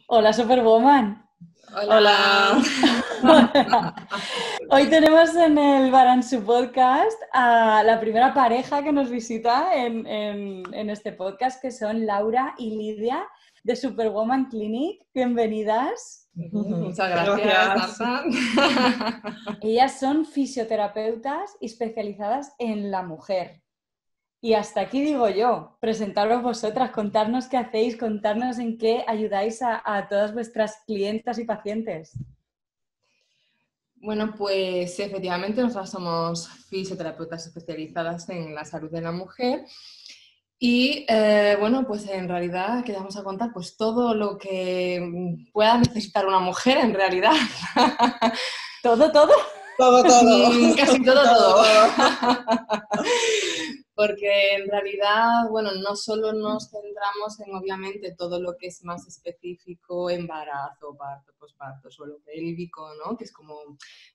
Hola, Superwoman. Hola. Hoy tenemos en el Baransu Podcast a la primera pareja que nos visita en este podcast, que son Laura y Lidia de Superwoman Clinic. Bienvenidas. Muchas gracias, Marta. Ellas son fisioterapeutas especializadas en la mujer. Y hasta aquí digo yo, presentaros vosotras, contarnos qué hacéis, contarnos en qué ayudáis a todas vuestras clientas y pacientes. Bueno, pues efectivamente nosotras somos fisioterapeutas especializadas en la salud de la mujer y bueno, pues en realidad queremos a contar pues todo lo que pueda necesitar una mujer en realidad. ¿Todo, todo? Todo. Casi todo. Porque en realidad, bueno, no solo nos centramos en, obviamente, todo lo que es más específico, embarazo, parto, posparto, suelo pélvico, ¿no? Que es como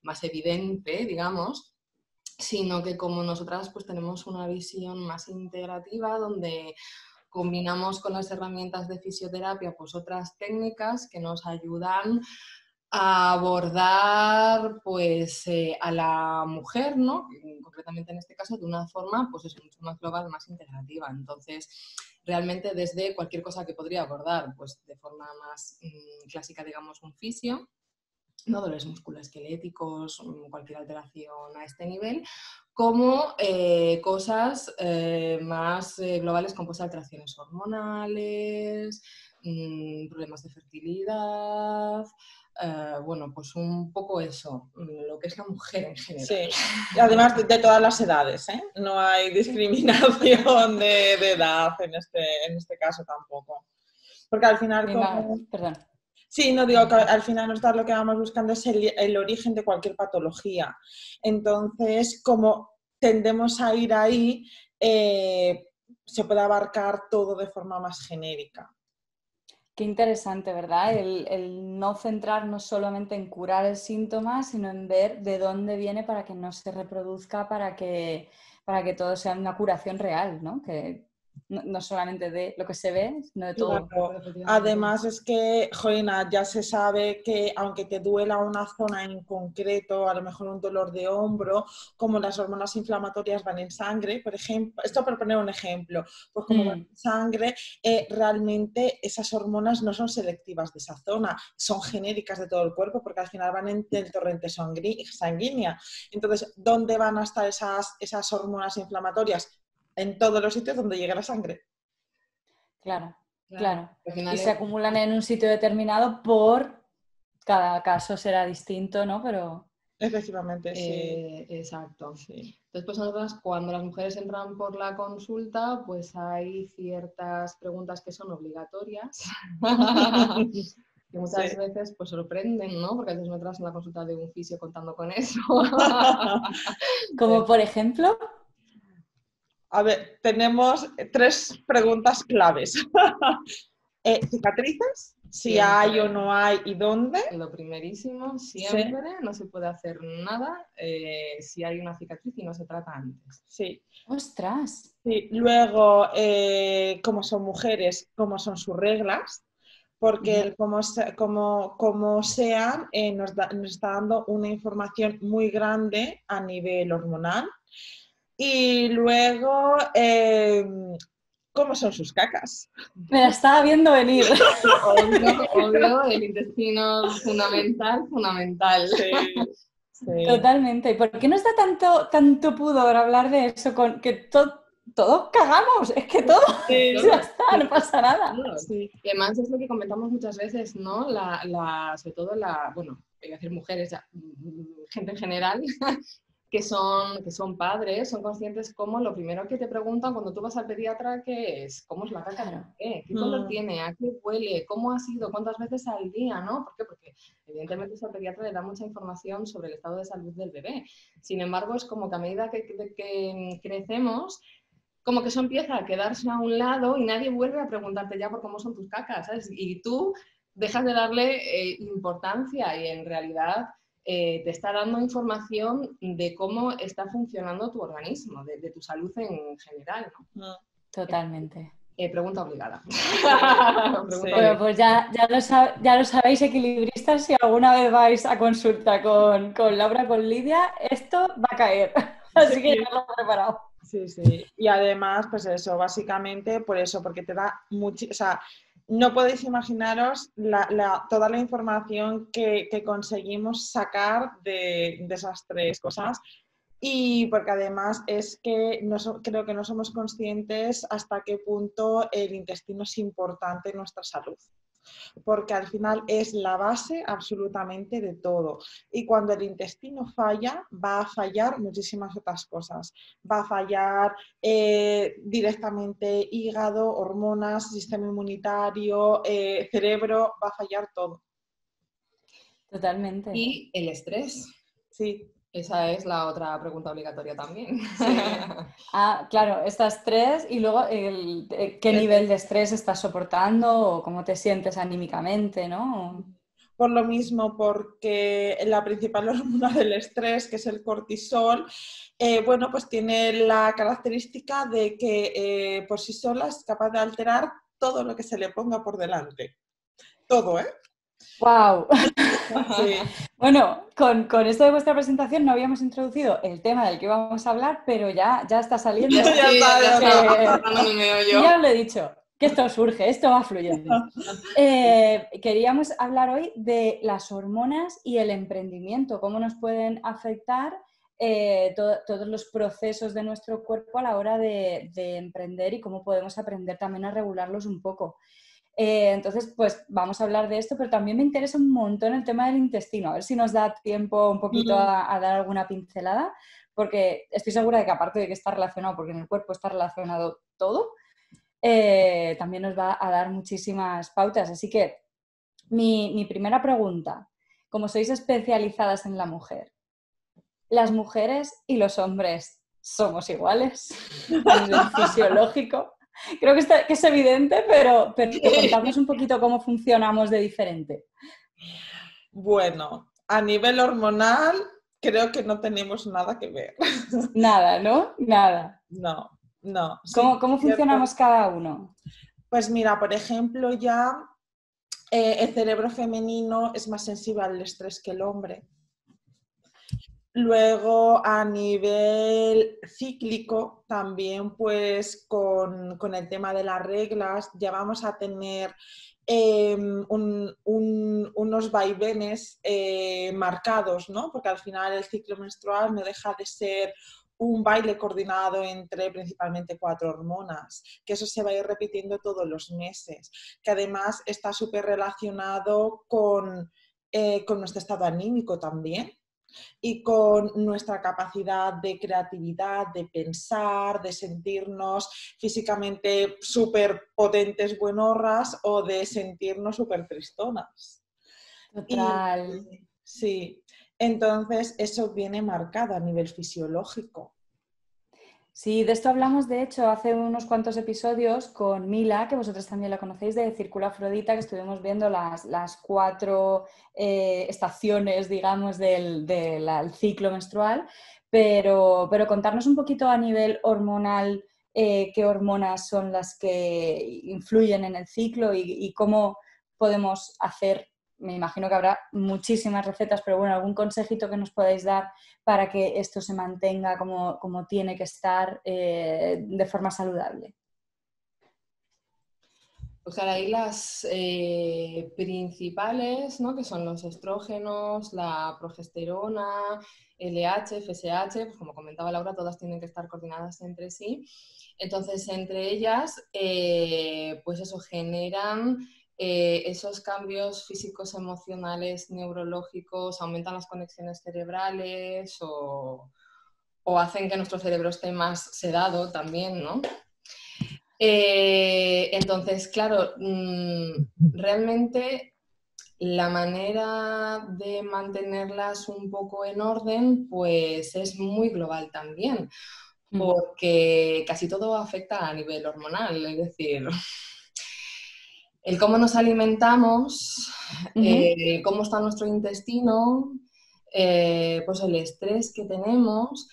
más evidente, digamos, sino que como nosotras pues tenemos una visión más integrativa donde combinamos con las herramientas de fisioterapia pues otras técnicas que nos ayudan a abordar pues a la mujer, ¿no? Concretamente en este caso de una forma pues es mucho más global, más integrativa. Entonces, realmente desde cualquier cosa que podría abordar pues de forma más clásica, digamos, un fisio, no dolores musculoesqueléticos, cualquier alteración a este nivel, como cosas más globales como pues, alteraciones hormonales, problemas de fertilidad, bueno, pues un poco eso, lo que es la mujer en general. Sí, y además de todas las edades, ¿eh? No hay discriminación de edad en este caso tampoco. Porque al final, Perdón. Sí, no digo que al final nosotros lo que vamos buscando es el origen de cualquier patología. Entonces, como tendemos a ir ahí, se puede abarcar todo de forma más genérica. Qué interesante, ¿verdad? El no centrarnos solamente en curar el síntoma, sino en ver de dónde viene para que no se reproduzca, para que todo sea una curación real, ¿no? Que no solamente de lo que se ve, sino de todo. Claro. Además es que, Joina, ya se sabe que aunque te duela una zona en concreto, a lo mejor un dolor de hombro, como las hormonas inflamatorias van en sangre, por ejemplo, esto por poner un ejemplo, pues como van en sangre, realmente esas hormonas no son selectivas de esa zona, son genéricas de todo el cuerpo porque al final van en el torrente sanguíneo. Entonces, ¿dónde van a estar esas hormonas inflamatorias? En todos los sitios donde llegue la sangre. Claro. Y se Es... acumulan en un sitio determinado cada caso será distinto, ¿no? Pero... Efectivamente, sí. Exacto. Sí. Entonces, pues nosotras cuando las mujeres entran por la consulta, pues hay ciertas preguntas que son obligatorias. Que muchas veces pues sorprenden, ¿no? Porque a veces no entras en la consulta de un fisio contando con eso. Como por ejemplo... A ver, tenemos 3 preguntas claves. ¿Cicatrices? Si Siempre. hay o no hay y dónde. Lo primerísimo, siempre, Sí. no se puede hacer nada si hay una cicatriz y no se trata antes. Sí. ¡Ostras! Sí. Luego, como son mujeres, cómo son sus reglas, porque como sean nos está dando una información muy grande a nivel hormonal. Y luego, ¿cómo son sus cacas? Me la estaba viendo venir. Obvio, el intestino fundamental. Sí. Totalmente. ¿Y por qué nos da tanto pudor hablar de eso? Que todos cagamos, es que todos, ya está, no pasa nada. Sí. Y además es lo que comentamos muchas veces, ¿no? Sobre todo bueno, voy a decir mujeres, gente en general, que son padres, son conscientes como lo primero que te preguntan cuando tú vas al pediatra, ¿qué es? ¿Cómo es la caca del bebé? ¿Qué color tiene? ¿A qué huele? ¿Cómo ha sido? ¿Cuántas veces al día? ¿No? ¿Por qué? Porque evidentemente ese pediatra le da mucha información sobre el estado de salud del bebé. Sin embargo, es como que a medida que crecemos, como que eso empieza a quedarse a un lado y nadie vuelve a preguntarte ya por cómo son tus cacas, ¿sabes? Y tú dejas de darle importancia y en realidad te está dando información de cómo está funcionando tu organismo, de tu salud en general, ¿no? Totalmente. Pregunta obligada. Bueno, pues ya lo sabéis, equilibristas, si alguna vez vais a consulta con Laura, con Lidia, esto va a caer. Así que ya lo he preparado. Sí, sí. Y además, pues eso, básicamente por eso, porque te da mucho, o sea, no podéis imaginaros toda la información que conseguimos sacar de esas tres cosas. Y porque además es que creo que no somos conscientes hasta qué punto el intestino es importante en nuestra salud, porque al final es la base absolutamente de todo. Y cuando el intestino falla, va a fallar muchísimas otras cosas. Va a fallar directamente hígado, hormonas, sistema inmunitario, cerebro, va a fallar todo. Totalmente. Y el estrés. Sí. Esa es la otra pregunta obligatoria también. Sí. Claro, estas tres y luego qué nivel de estrés estás soportando o cómo te sientes anímicamente, ¿no? Por lo mismo, porque la principal hormona del estrés, que es el cortisol, bueno, pues tiene la característica de que por sí sola es capaz de alterar todo lo que se le ponga por delante. Todo, ¿eh? ¡Wow! Sí. Bueno, con esto de vuestra presentación no habíamos introducido el tema del que íbamos a hablar, pero ya está saliendo. Ya os lo he dicho, que esto surge, esto va fluyendo. Queríamos hablar hoy de las hormonas y el emprendimiento, cómo nos pueden afectar todos los procesos de nuestro cuerpo a la hora de emprender y cómo podemos aprender también a regularlos un poco. Entonces, pues vamos a hablar de esto, pero también me interesa un montón el tema del intestino. A ver si nos da tiempo un poquito a dar alguna pincelada, porque estoy segura de que aparte de que está relacionado, porque en el cuerpo está relacionado todo, también nos va a dar muchísimas pautas. Así que mi primera pregunta, como sois especializadas en la mujer, ¿las mujeres y los hombres somos iguales a nivel fisiológico? Creo que es evidente, pero contadnos un poquito cómo funcionamos de diferente. Bueno, a nivel hormonal creo que no tenemos nada que ver. Nada, ¿no? Nada. No. ¿Cómo funcionamos cada uno? Pues mira, por ejemplo, ya el cerebro femenino es más sensible al estrés que el hombre. Luego, a nivel cíclico, también pues con el tema de las reglas ya vamos a tener unos vaivenes marcados, ¿no? Porque al final el ciclo menstrual no deja de ser un baile coordinado entre principalmente 4 hormonas, que eso se va a ir repitiendo todos los meses, que además está súper relacionado con nuestro estado anímico también y con nuestra capacidad de creatividad, de pensar, de sentirnos físicamente súper potentes, buenorras o de sentirnos súper tristonas. Total. Sí, entonces eso viene marcado a nivel fisiológico. Sí, de esto hablamos, de hecho, hace unos cuantos episodios con Mila, que vosotros también la conocéis, de Círculo Afrodita, que estuvimos viendo las 4 estaciones, digamos, del ciclo menstrual, pero contarnos un poquito a nivel hormonal qué hormonas son las que influyen en el ciclo y cómo podemos hacer. Me imagino que habrá muchísimas recetas, pero bueno, algún consejito que nos podáis dar para que esto se mantenga como tiene que estar de forma saludable. Pues claro, ahí las principales, ¿no? Que son los estrógenos, la progesterona, LH, FSH, pues como comentaba Laura, todas tienen que estar coordinadas entre sí. Entonces, entre ellas, pues eso, generan esos cambios físicos, emocionales, neurológicos, aumentan las conexiones cerebrales o hacen que nuestro cerebro esté más sedado también, ¿no? Entonces, claro, realmente la manera de mantenerlas un poco en orden, pues es muy global también, porque casi todo afecta a nivel hormonal, es decir, el cómo nos alimentamos, cómo está nuestro intestino, pues el estrés que tenemos,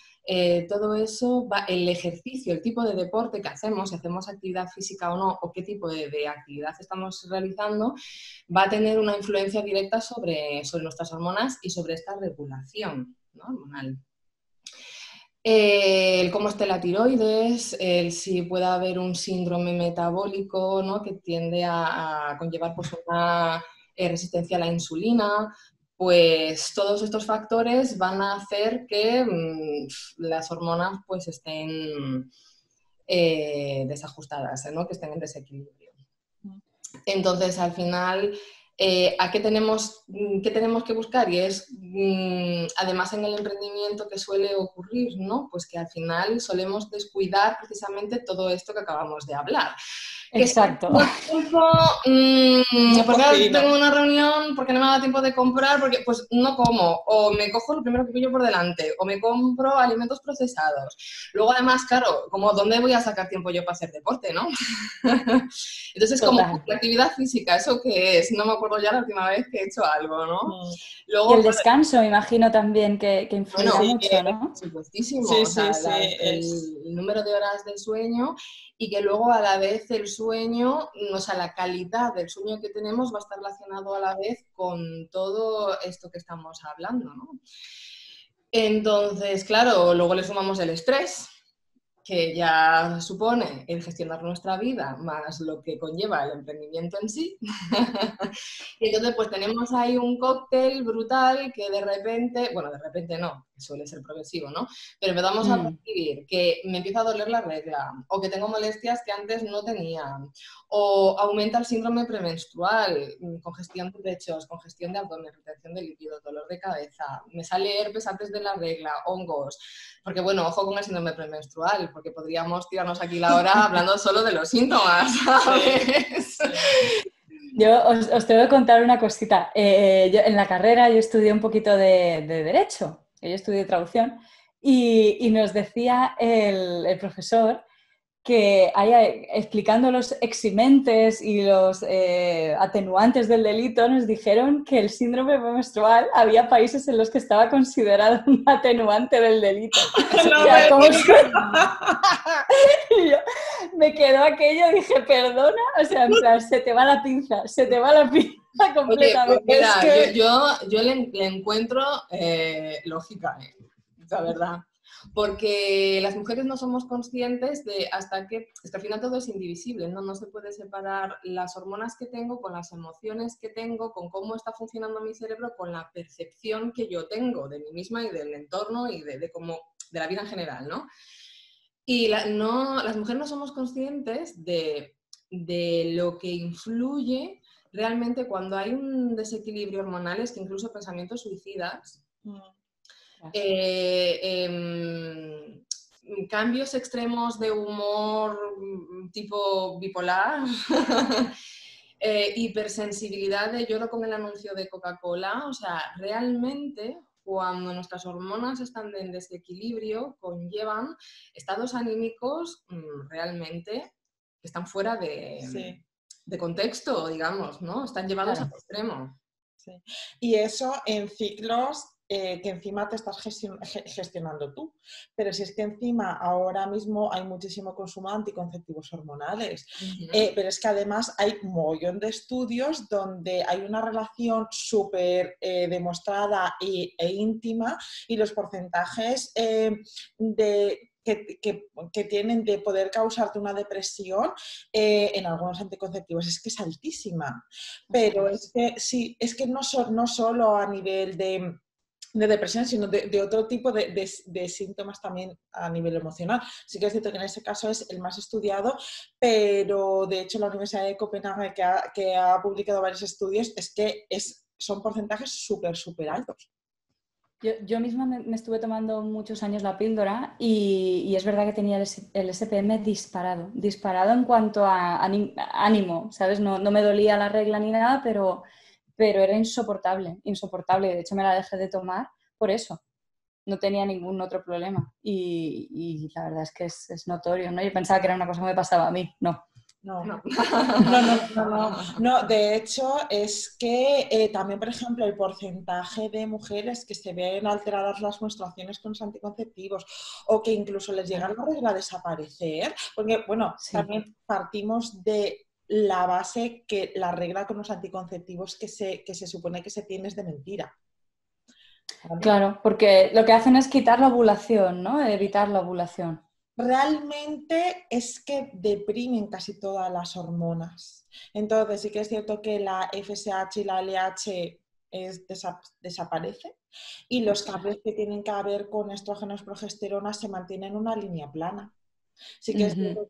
todo eso, el ejercicio, el tipo de deporte que hacemos, si hacemos actividad física o no, o qué tipo de actividad estamos realizando, va a tener una influencia directa sobre nuestras hormonas y sobre esta regulación, ¿no?, hormonal. El cómo esté la tiroides, el si puede haber un síndrome metabólico, ¿no?, que tiende a conllevar pues, una resistencia a la insulina, pues todos estos factores van a hacer que las hormonas pues estén desajustadas, ¿no?, que estén en desequilibrio. Entonces, al final, ¿a qué tenemos que buscar? Y es, además en el emprendimiento que suele ocurrir, ¿no?, pues que al final solemos descuidar precisamente todo esto que acabamos de hablar. Exacto. Porque ahora tengo una reunión, porque no me da tiempo de comprar, porque pues no como, o me cojo lo primero que pillo por delante, o me compro alimentos procesados. Luego además, claro, como ¿dónde voy a sacar tiempo yo para hacer deporte, no? Entonces, como la actividad física, ¿eso qué es? No me acuerdo ya la última vez que he hecho algo, ¿no? Luego, y el descanso, me imagino también que influye mucho, ¿no? Por supuestísimo, o sea, el número de horas de sueño, y que luego a la vez el sueño, o sea, la calidad del sueño que tenemos va a estar relacionado a la vez con todo esto que estamos hablando, ¿no? Entonces, claro, luego le sumamos el estrés, que ya supone el gestionar nuestra vida, más lo que conlleva el emprendimiento en sí. Y entonces pues tenemos ahí un cóctel brutal que de repente no, suele ser progresivo, ¿no? Pero empezamos a percibir que me empieza a doler la regla, o que tengo molestias que antes no tenía, o aumenta el síndrome premenstrual, congestión de pechos, congestión de abdomen, retención de líquidos, dolor de cabeza, me sale herpes antes de la regla, hongos, porque bueno, ojo con el síndrome premenstrual, porque podríamos tirarnos aquí la hora hablando solo de los síntomas, ¿sabes? Yo os tengo que contar una cosita. Yo, en la carrera yo estudié un poquito de Derecho, yo estudié traducción, y nos decía el profesor que explicando los eximentes y los atenuantes del delito, nos dijeron que el síndrome premenstrual había países en los que estaba considerado un atenuante del delito. No, o sea, ¿cómo y yo me quedó aquello y dije, perdona, o sea, en plan, se te va la pinza completamente. Oye, pues mira, es que... yo le encuentro lógica, la verdad. Porque las mujeres no somos conscientes de hasta que al final todo es indivisible, ¿no? No se puede separar las hormonas que tengo con las emociones que tengo, con cómo está funcionando mi cerebro, con la percepción que yo tengo de mí misma y del entorno y de la vida en general, ¿no? Y las mujeres no somos conscientes de lo que influye realmente cuando hay un desequilibrio hormonal, es que incluso pensamientos suicidas, cambios extremos de humor tipo bipolar, hipersensibilidad de lloro con el anuncio de Coca-Cola, o sea, realmente cuando nuestras hormonas están en desequilibrio conllevan estados anímicos realmente que están fuera de contexto, digamos, ¿no? Están llevados al extremo. Sí. Y eso en ciclos que encima te estás gestionando tú. Pero si es que encima ahora mismo hay muchísimo consumo de anticonceptivos hormonales. Pero es que además hay un mogollón de estudios donde hay una relación súper demostrada e íntima, y los porcentajes que tienen de poder causarte una depresión en algunos anticonceptivos es que es altísima. Pero es que sí, es que no solo a nivel de depresión, sino de otro tipo de síntomas también a nivel emocional. Sí que es cierto que en ese caso es el más estudiado, pero de hecho la Universidad de Copenhague, que ha publicado varios estudios, es que son porcentajes súper altos. Yo misma me estuve tomando muchos años la píldora y es verdad que tenía el SPM disparado en cuanto a ánimo, ¿sabes? No me dolía la regla ni nada, pero era insoportable. De hecho, me la dejé de tomar por eso. No tenía ningún otro problema y la verdad es que es notorio, ¿no? Yo pensaba que era una cosa que me pasaba a mí, no. No. No. No, de hecho es que también, por ejemplo, el porcentaje de mujeres que se ven alteradas las menstruaciones con los anticonceptivos o que incluso les llega la regla a desaparecer, porque bueno, Sí. también partimos de la base que la regla con los anticonceptivos que se supone que se tiene es de mentira. ¿Vale? Claro, porque lo que hacen es quitar la ovulación, ¿no? Evitar la ovulación. Realmente es que deprimen casi todas las hormonas. Entonces sí que es cierto que la FSH y la LH desaparecen y los cambios que tienen que ver con estrógenos, progesterona se mantienen en una línea plana. Sí que es cierto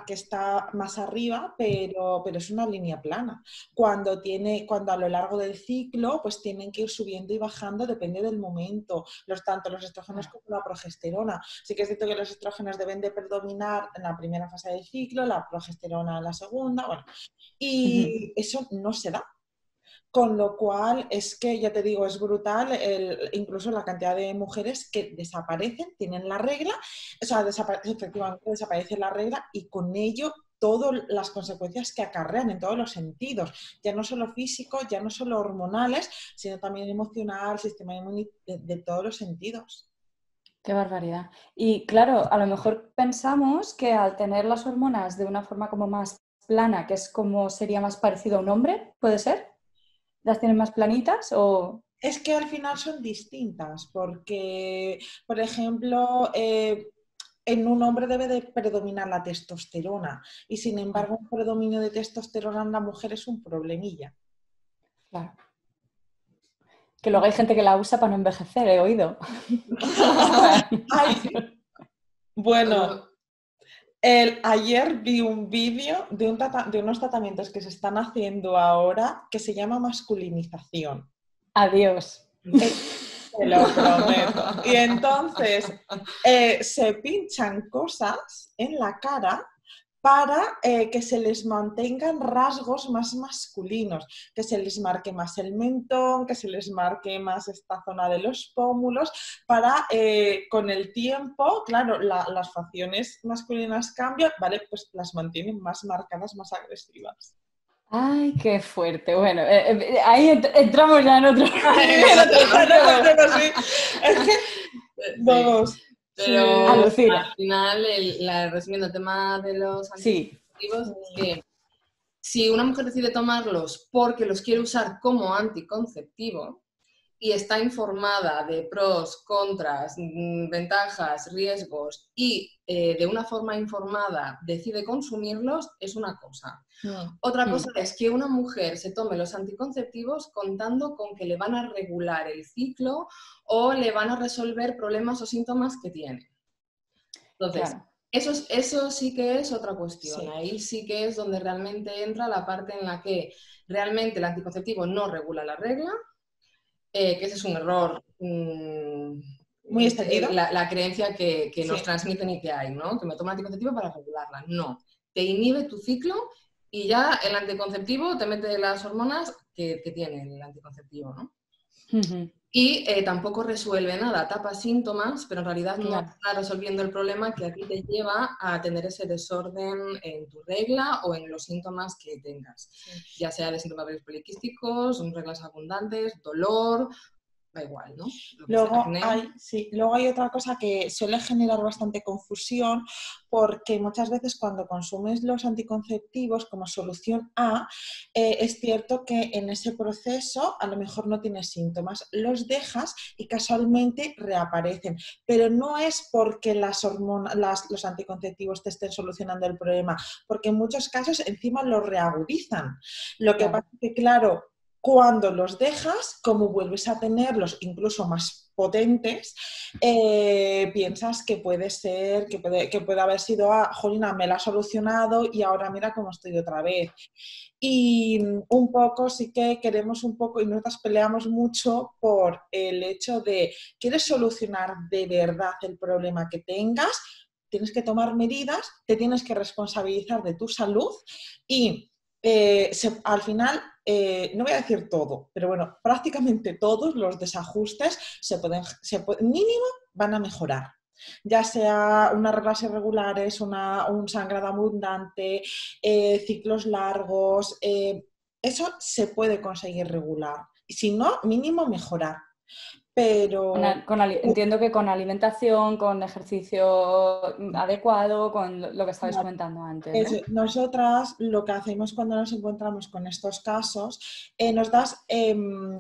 que está más arriba, pero es una línea plana. Cuando a lo largo del ciclo, pues tienen que ir subiendo y bajando, depende del momento, tanto los estrógenos como la progesterona. Sí que es cierto que los estrógenos deben de predominar en la primera fase del ciclo, la progesterona en la segunda, bueno, y eso no se da. Con lo cual es que, ya te digo, es brutal incluso la cantidad de mujeres que desaparecen, tienen la regla, o sea, efectivamente desaparece la regla y con ello todas las consecuencias que acarrean en todos los sentidos, ya no solo físicos, ya no solo hormonales, sino también emocional, sistema inmune, de todos los sentidos. Qué barbaridad. Y claro, a lo mejor pensamos que al tener las hormonas de una forma como más plana, que es como sería más parecido a un hombre, ¿puede ser? ¿Las tienen más planitas o...? Es que al final son distintas, porque, por ejemplo, en un hombre debe de predominar la testosterona y sin embargo un predominio de testosterona en la mujer es un problemilla. Claro. Que luego hay gente que la usa para no envejecer, he oído. Ay, bueno, ayer vi un vídeo de unos tratamientos que se están haciendo ahora que se llama masculinización. Adiós. Te lo prometo. Y entonces se pinchan cosas en la cara para que se les mantengan rasgos más masculinos, que se les marque más el mentón, que se les marque más esta zona de los pómulos, para con el tiempo, claro, las facciones masculinas cambian, ¿vale? Pues las mantienen más marcadas, más agresivas. Ay, qué fuerte. Bueno, ahí entramos ya en otro. Es que, vamos. Pero Alucina. al final, resumiendo el tema de los anticonceptivos, es que si una mujer decide tomarlos porque los quiere usar como anticonceptivo y está informada de pros, contras, ventajas, riesgos y de una forma informada decide consumirlos, es una cosa. Otra cosa es que una mujer se tome los anticonceptivos contando con que le van a regular el ciclo o le van a resolver problemas o síntomas que tiene. Entonces, Claro. eso sí que es otra cuestión. Sí. Ahí sí que es donde realmente entra la parte en la que realmente el anticonceptivo no regula la regla, que ese es un error muy extendido. La creencia que Sí. nos transmiten y que hay, ¿no? Que me tomo anticonceptivo para regularla. No, te inhibe tu ciclo y ya el anticonceptivo te mete las hormonas que tiene el anticonceptivo, ¿no? Y tampoco resuelve nada, tapa síntomas, pero en realidad no está resolviendo el problema que a ti te lleva a tener ese desorden en tu regla o en los síntomas que tengas. Ya sea de síntomas poliquísticos, reglas abundantes, dolor, da igual, ¿no? Luego hay otra cosa que suele generar bastante confusión, porque muchas veces cuando consumes los anticonceptivos como solución A, es cierto que en ese proceso a lo mejor no tienes síntomas, los dejas y casualmente reaparecen, pero no es porque los anticonceptivos te estén solucionando el problema, porque en muchos casos encima los reagudizan. Lo que pasa es que, claro, cuando los dejas, como vuelves a tenerlos incluso más potentes, piensas que puede ser, que puede haber sido, jolina, me la ha solucionado y ahora mira cómo estoy otra vez. Y un poco sí que queremos un poco, y nosotras peleamos mucho por el hecho de, ¿quieres solucionar de verdad el problema que tengas? Tienes que tomar medidas, te tienes que responsabilizar de tu salud y al final, no voy a decir todo, pero bueno, prácticamente todos los desajustes mínimo van a mejorar. ya sea unas reglas irregulares, un sangrado abundante, ciclos largos, eso se puede conseguir regular. Y si no, mínimo mejorar. Pero Entiendo que con alimentación, con ejercicio adecuado, con lo que estabais comentando antes, ¿no? Nosotras lo que hacemos cuando nos encontramos con estos casos,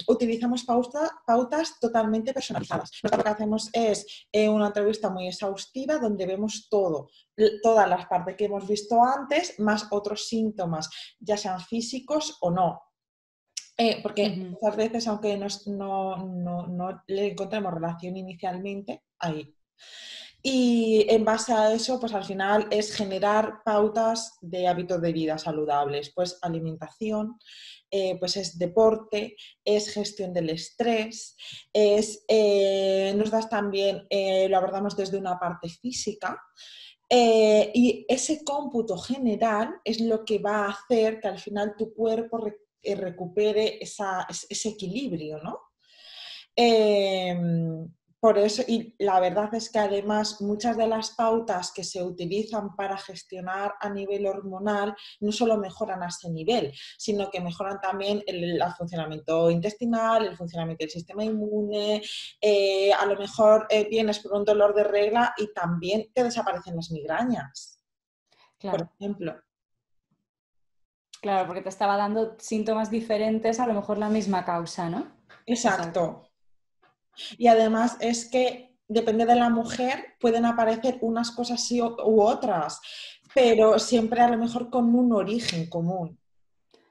utilizamos pautas totalmente personalizadas. Nosotros lo que hacemos es una entrevista muy exhaustiva donde vemos todas las partes que hemos visto antes, más otros síntomas, ya sean físicos o no. Porque muchas veces, aunque no le encontremos relación inicialmente, ahí. Y en base a eso, pues al final es generar pautas de hábitos de vida saludables, pues alimentación, pues es deporte, es gestión del estrés, nos das también, lo abordamos desde una parte física. Y ese cómputo general es lo que va a hacer que al final tu cuerpo recupere ese equilibrio, ¿no? Por eso, y la verdad es que además muchas de las pautas que se utilizan para gestionar a nivel hormonal no solo mejoran a ese nivel, sino que mejoran también el funcionamiento intestinal, el funcionamiento del sistema inmune, a lo mejor vienes por un dolor de regla y también te desaparecen las migrañas, claro. por ejemplo. Claro, porque te estaba dando síntomas diferentes, a lo mejor la misma causa, ¿no? Exacto. Y además es que depende de la mujer, pueden aparecer unas cosas sí u otras, pero siempre a lo mejor con un origen común.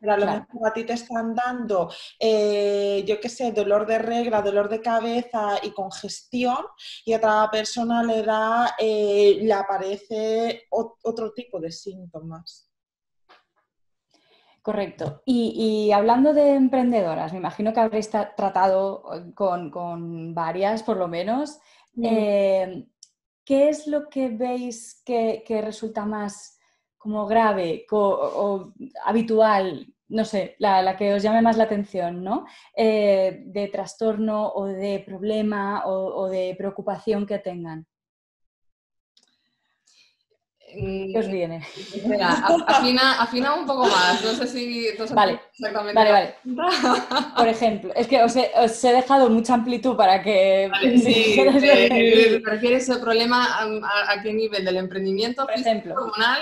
Pero a lo mejor a ti te están dando, yo qué sé, dolor de regla, dolor de cabeza y congestión, y a otra persona le aparece otro tipo de síntomas. Correcto. Y hablando de emprendedoras, me imagino que habréis tratado con varias, por lo menos. ¿Qué es lo que veis que resulta más como grave o habitual? No sé, la que os llame más la atención, ¿no? De trastorno o de problema o de preocupación que tengan. ¿Qué os viene? Espera, afina un poco más. No sé si Vale, exactamente. vale. Por ejemplo, es que os he dejado mucha amplitud para que... Vale, sí, ¿te refieres al problema a qué nivel? ¿Del emprendimiento? Por ejemplo, hormonal?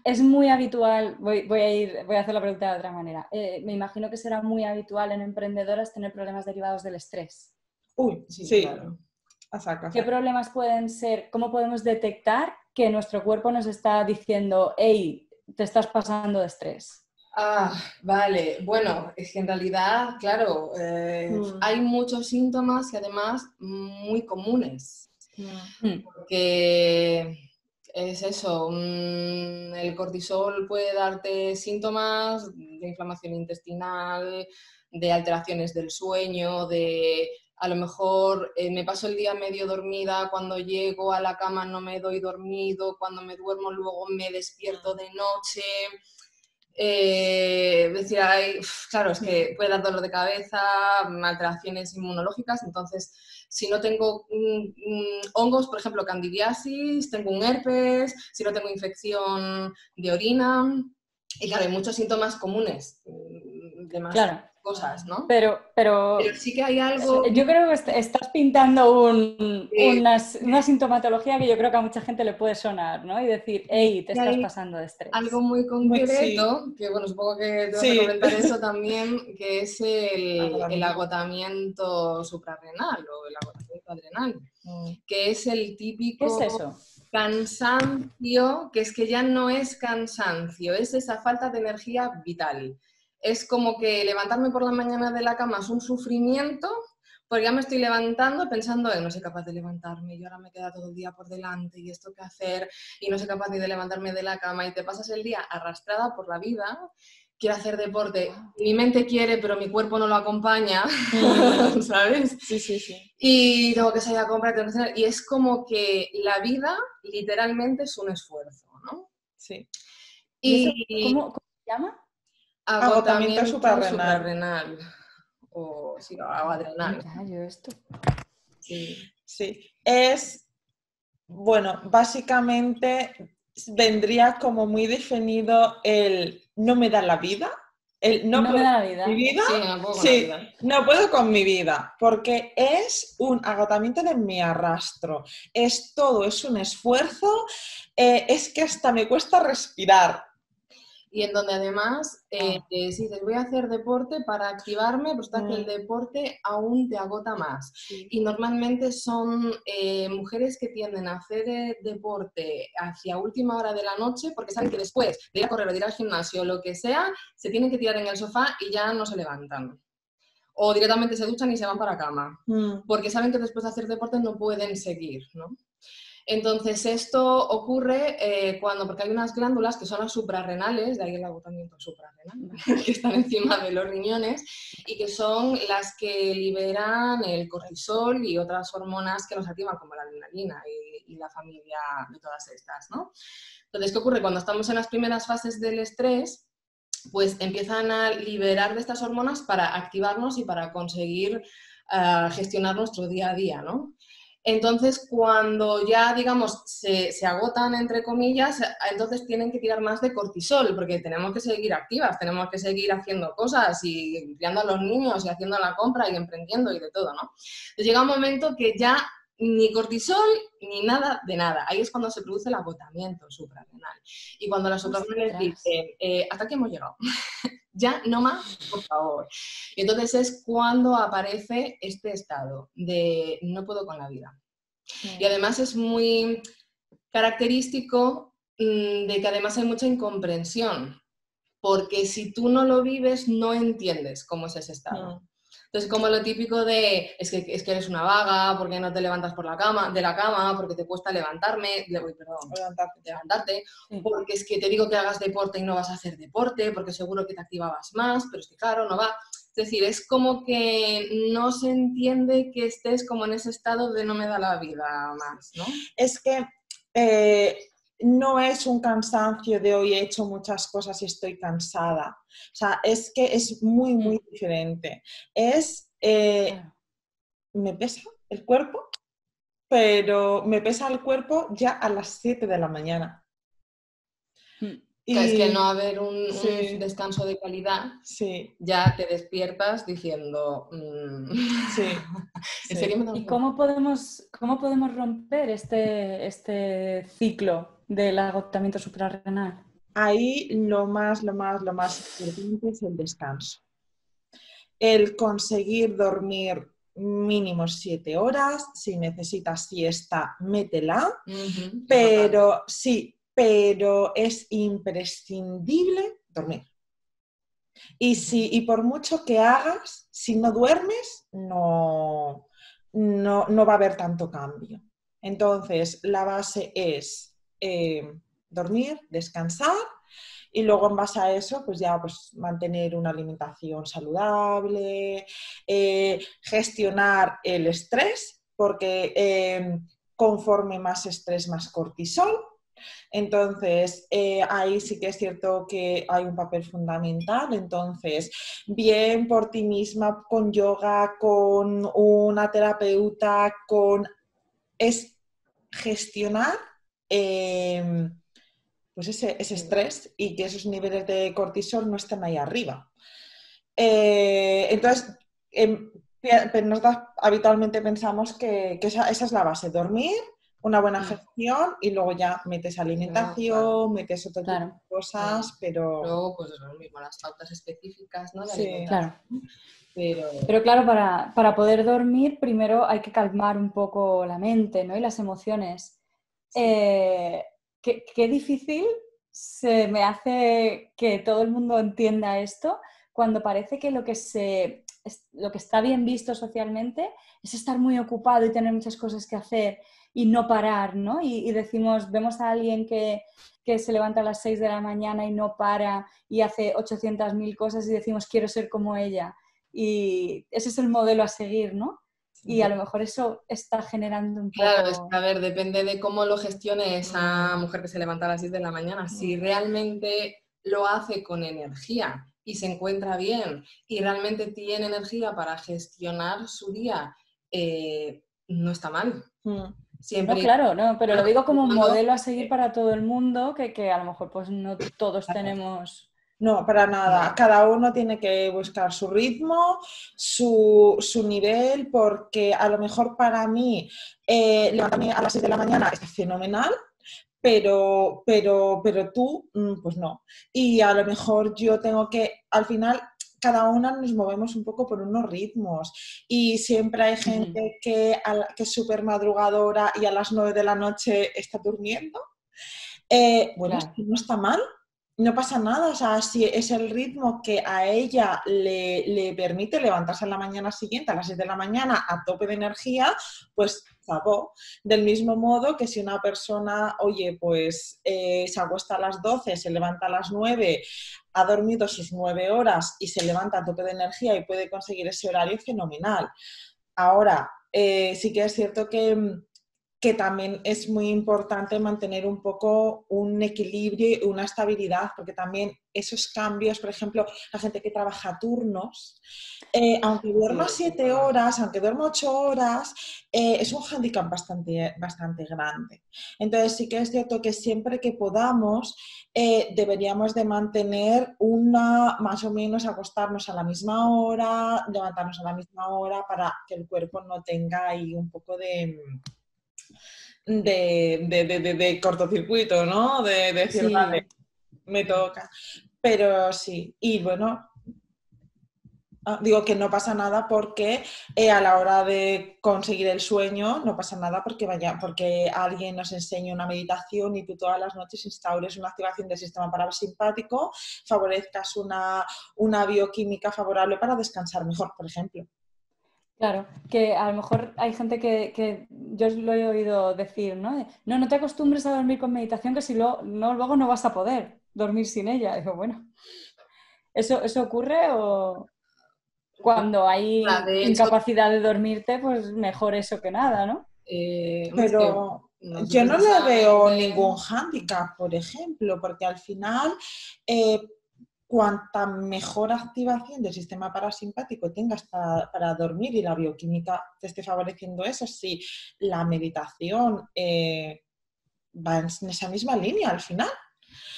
es muy habitual, voy a hacer la pregunta de otra manera. Me imagino que será muy habitual en emprendedoras tener problemas derivados del estrés. Uy, sí. Claro. ¿Qué problemas pueden ser? ¿Cómo podemos detectar que nuestro cuerpo nos está diciendo, hey, te estás pasando de estrés? Vale. Bueno, es que en realidad, claro, hay muchos síntomas y además muy comunes. Porque es eso, el cortisol puede darte síntomas de inflamación intestinal, de alteraciones del sueño, a lo mejor me paso el día medio dormida, cuando llego a la cama no me doy dormido, cuando me duermo luego me despierto de noche. Claro, es que puede dar dolor de cabeza, alteraciones inmunológicas, entonces si no tengo hongos, por ejemplo, candidiasis, tengo un herpes, si no tengo infección de orina, y claro, hay muchos síntomas comunes de más cosas, ¿no? Pero sí que hay algo... Yo creo que estás pintando una sintomatología que yo creo que a mucha gente le puede sonar, ¿no? Y decir, hey, te estás pasando de estrés. Algo muy concreto, que bueno, supongo que te vas a comentar eso también, que es el agotamiento suprarrenal o el agotamiento adrenal, que es el típico... ¿Qué es eso? Cansancio, que es que ya no es cansancio, es esa falta de energía vital. Es como que levantarme por la mañana de la cama es un sufrimiento, porque ya me estoy levantando pensando, no soy capaz de levantarme, y ahora me queda todo el día por delante, y esto qué hacer, y no soy capaz ni de levantarme de la cama, y te pasas el día arrastrada por la vida. Quiero hacer deporte, mi mente quiere, pero mi cuerpo no lo acompaña, ¿sabes? Sí. Y tengo que salir a comprar, y es como que la vida literalmente es un esfuerzo, ¿no? Sí. ¿Cómo se llama? Agotamiento suprarrenal. O adrenal. Yo esto. Sí. Es Bueno, básicamente vendría como muy definido el no me da la vida, el no No me puedo da la con mi vida. vida, Sí, no puedo con la sí, vida. no puedo con mi vida, porque es un agotamiento de mi arrastro, es todo, es un esfuerzo, es que hasta me cuesta respirar. Y en donde además, si te voy a hacer deporte para activarme, pues está que el Mm, deporte aún te agota más. sí. Y normalmente son mujeres que tienden a hacer deporte hacia última hora de la noche porque saben que después de ir a correr o de ir al gimnasio o lo que sea, se tienen que tirar en el sofá y ya no se levantan. O directamente se duchan y se van para cama. Mm, Porque saben que después de hacer deporte no pueden seguir, ¿no? Entonces, esto ocurre porque hay unas glándulas que son las suprarrenales, de ahí el agotamiento suprarrenal, que están encima de los riñones y que son las que liberan el cortisol y otras hormonas que nos activan, como la adrenalina y la familia de todas estas, ¿no? Entonces, ¿qué ocurre? Cuando estamos en las primeras fases del estrés, pues empiezan a liberar de estas hormonas para activarnos y para conseguir gestionar nuestro día a día, ¿no? Entonces, cuando ya, digamos, se agotan, entre comillas, entonces tienen que tirar más de cortisol, porque tenemos que seguir activas, tenemos que seguir haciendo cosas y criando a los niños y haciendo la compra y emprendiendo y de todo, ¿no? Entonces llega un momento que ya ni cortisol ni nada de nada. Ahí es cuando se produce el agotamiento suprarrenal. Y cuando las suprarrenales dicen, hasta aquí hemos llegado, ya no más, por favor. Y entonces es cuando aparece este estado de no puedo con la vida. Y además es muy característico de que además hay mucha incomprensión, porque si tú no lo vives, no entiendes cómo es ese estado. Entonces, como lo típico de, es que eres una vaga, porque no te levantas de la cama, porque te cuesta levantarte, Sí. porque es que te digo que hagas deporte y no vas a hacer deporte, porque seguro que te activabas más, pero es que claro, no va. Es decir, es como que no se entiende que estés como en ese estado de no me da la vida más, ¿no? Es que no es un cansancio de hoy he hecho muchas cosas y estoy cansada. O sea, es que es muy, muy diferente. Es, Claro. me pesa el cuerpo, pero me pesa el cuerpo ya a las 7 de la mañana. Es que Y no haber un sí, descanso de calidad, sí, ya te despiertas diciendo, sí, ¿en sí. serio me da ¿Y un poco? cómo podemos romper este ciclo del agotamiento suprarrenal? Ahí lo más importante es el descanso. El conseguir dormir mínimo 7 horas, si necesitas siesta, métela, pero sí, pero es imprescindible dormir. Y por mucho que hagas, si no duermes, no va a haber tanto cambio. Entonces, la base es dormir, descansar y luego en base a eso, pues ya pues, mantener una alimentación saludable, gestionar el estrés, porque conforme más estrés, más cortisol. Entonces, ahí sí que es cierto que hay un papel fundamental. Entonces, bien por ti misma, con yoga, con una terapeuta, es gestionar pues ese estrés y que esos niveles de cortisol no estén ahí arriba. Entonces, nosotros habitualmente pensamos que esa es la base, dormir, una buena gestión y luego ya metes alimentación, metes otro tipo de cosas, pero... Luego, pues es lo mismo, las pautas específicas, ¿no? De Sí, alimentación. Claro. Pero claro, para poder dormir primero hay que calmar un poco la mente, ¿no? Y las emociones. Sí. Qué difícil se me hace que todo el mundo entienda esto cuando parece que lo que está bien visto socialmente es estar muy ocupado y tener muchas cosas que hacer y no parar, ¿no? Y vemos a alguien que se levanta a las 6 de la mañana y no para y hace 800.000 cosas y decimos quiero ser como ella. Y ese es el modelo a seguir, ¿no? Y a lo mejor eso está generando un poco... Claro, a ver, depende de cómo lo gestione esa mujer que se levanta a las 10 de la mañana. Si realmente lo hace con energía y se encuentra bien y realmente tiene energía para gestionar su día, no está mal. siempre... No, claro, no, pero lo digo como un cuando- modelo a seguir para todo el mundo, que a lo mejor pues no todos tenemos... No, para nada. Cada uno tiene que buscar su ritmo, su nivel, porque a lo mejor para mí levantarme a las 6 de la mañana está fenomenal, pero tú, pues no. Y a lo mejor yo tengo que, al final, cada una nos movemos un poco por unos ritmos y siempre hay gente que es súper madrugadora y a las 9 de la noche está durmiendo. Bueno, Claro. no está mal, no pasa nada, o sea, si es el ritmo que a ella le permite levantarse en la mañana siguiente a las 6 de la mañana a tope de energía, pues zapó. Del mismo modo que si una persona, oye, pues se acuesta a las 12, se levanta a las 9, ha dormido sus 9 horas y se levanta a tope de energía y puede conseguir ese horario fenomenal. Ahora, sí que es cierto que también es muy importante mantener un poco un equilibrio y una estabilidad, porque también esos cambios, por ejemplo, la gente que trabaja turnos, aunque duerma 7 horas, aunque duerma 8 horas, es un hándicap bastante grande. Entonces sí que es cierto que siempre que podamos, deberíamos de mantener más o menos acostarnos a la misma hora, levantarnos a la misma hora para que el cuerpo no tenga ahí un poco de cortocircuito, ¿no? De decir, vale, Sí, me toca. Pero sí, y bueno, digo que no pasa nada porque a la hora de conseguir el sueño no pasa nada porque alguien nos enseñe una meditación y tú todas las noches instaures una activación del sistema parasimpático, favorezcas una bioquímica favorable para descansar mejor, por ejemplo. claro, que a lo mejor hay gente que yo lo he oído decir, ¿no? No te acostumbres a dormir con meditación, que si luego no vas a poder dormir sin ella. Y digo, bueno, ¿eso ocurre o cuando hay De hecho, incapacidad de dormirte, pues mejor eso que nada, ¿no? es que Pero no sé yo no le veo precisamente... ningún hándicap, por ejemplo, porque al final, eh, cuanta mejor activación del sistema parasimpático tengas para dormir y la bioquímica te esté favoreciendo eso, sí, la meditación va en esa misma línea al final.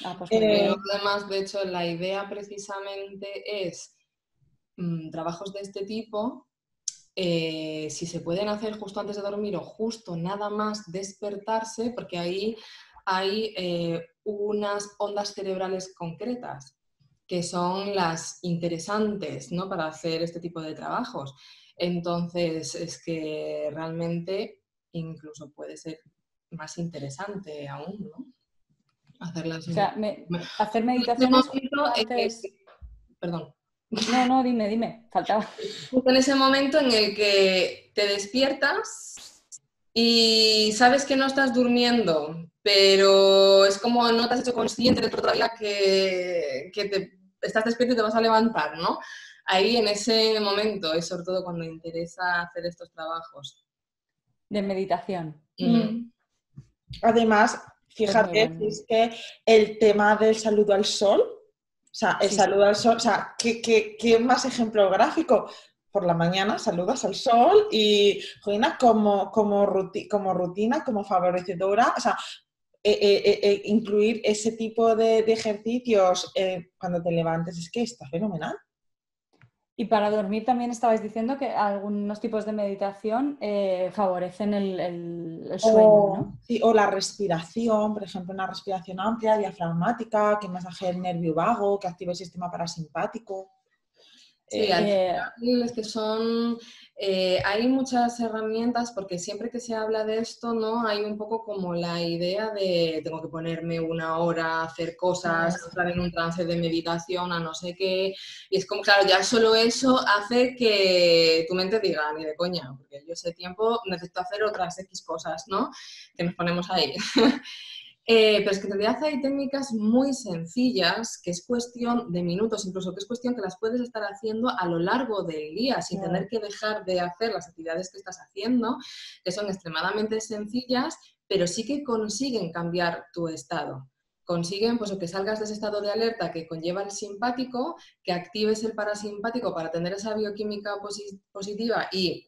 Ah, pues muy bien. Además, de hecho, la idea precisamente es trabajos de este tipo, si se pueden hacer justo antes de dormir o justo nada más despertarse, porque ahí hay unas ondas cerebrales concretas que son las interesantes, ¿no? Para hacer este tipo de trabajos. Entonces, es que realmente incluso puede ser más interesante aún, ¿no? Hacerlas O en sea, hacer este meditaciones justo momento en el antes... que, perdón, No, dime, faltaba. justo en ese momento en el que te despiertas y sabes que no estás durmiendo, pero es como no te has hecho consciente de todavía que te estás despierto y te vas a levantar, ¿no? Ahí en ese momento es sobre todo cuando interesa hacer estos trabajos. De meditación. Además, Pues muy fíjate, bueno. es que el tema del saludo al sol, o sea, el Sí, saludo al sol, o sea, ¿qué más ejemplo gráfico? Por la mañana saludas al sol y, Joina, como rutina, como favorecedora, o sea, incluir ese tipo de ejercicios cuando te levantes es que está fenomenal. y para dormir también estabais diciendo que algunos tipos de meditación favorecen el sueño, ¿no? Sí, o la respiración, por ejemplo, una respiración amplia, diafragmática, que masaje el nervio vago, que active el sistema parasimpático. Sí, al Eh, final es que hay muchas herramientas porque siempre que se habla de esto, ¿no? Hay un poco como la idea de tengo que ponerme una hora a hacer cosas, entrar en un trance de meditación, a no sé qué, y es como, claro, ya solo eso hace que tu mente diga, ni de coña, porque yo ese tiempo necesito hacer otras X cosas, ¿no? Que nos ponemos ahí. Pero es que en realidad hay técnicas muy sencillas, que es cuestión de minutos, incluso que es cuestión que las puedes estar haciendo a lo largo del día, sin tener que dejar de hacer las actividades que estás haciendo, que son extremadamente sencillas, pero sí que consiguen cambiar tu estado. Consiguen pues, que salgas de ese estado de alerta que conlleva el simpático, que actives el parasimpático para tener esa bioquímica positiva y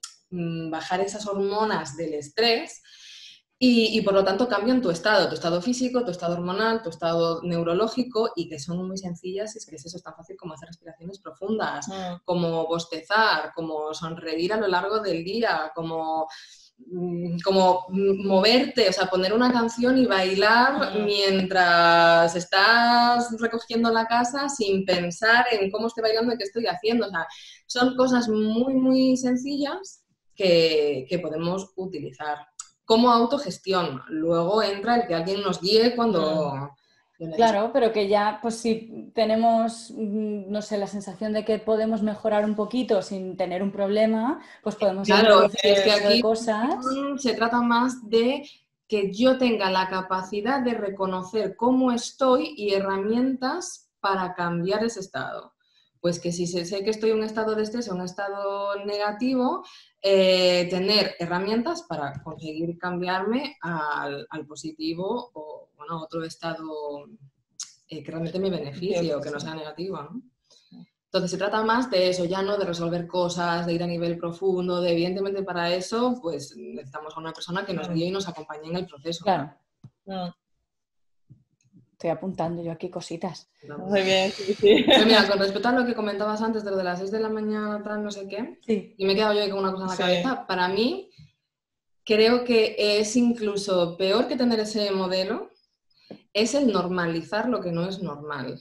bajar esas hormonas del estrés. Y por lo tanto cambian tu estado físico, tu estado hormonal, tu estado neurológico, y que son muy sencillas, es que es eso, es tan fácil como hacer respiraciones profundas, como bostezar, como sonreír a lo largo del día, como moverte, o sea, poner una canción y bailar mientras estás recogiendo la casa sin pensar en cómo estoy bailando y qué estoy haciendo. O sea, son cosas muy, muy sencillas que podemos utilizar como autogestión. Luego entra el que alguien nos guíe cuando... Claro, pero que ya, pues si tenemos, no sé, la sensación de que podemos mejorar un poquito sin tener un problema, pues podemos Claro, introducir es ese que tipo de aquí cosas. se trata más de que yo tenga la capacidad de reconocer cómo estoy y herramientas para cambiar ese estado. Pues que si sé que estoy en un estado de estrés o un estado negativo, tener herramientas para conseguir cambiarme al positivo o bueno, a otro estado que realmente me beneficie o que no sea negativo, ¿no? Entonces se trata más de eso, ya no de resolver cosas, de ir a nivel profundo, de evidentemente para eso pues necesitamos a una persona que nos guíe y nos acompañe en el proceso. Claro. Estoy apuntando yo aquí cositas. Muy bien, sí, sí. Pero mira, con respecto a lo que comentabas antes de lo de las 6 de la mañana, tal, no sé qué, Sí. y me he quedado yo ahí con una cosa en la cabeza, para mí creo que es incluso peor que tener ese modelo, es el normalizar lo que no es normal.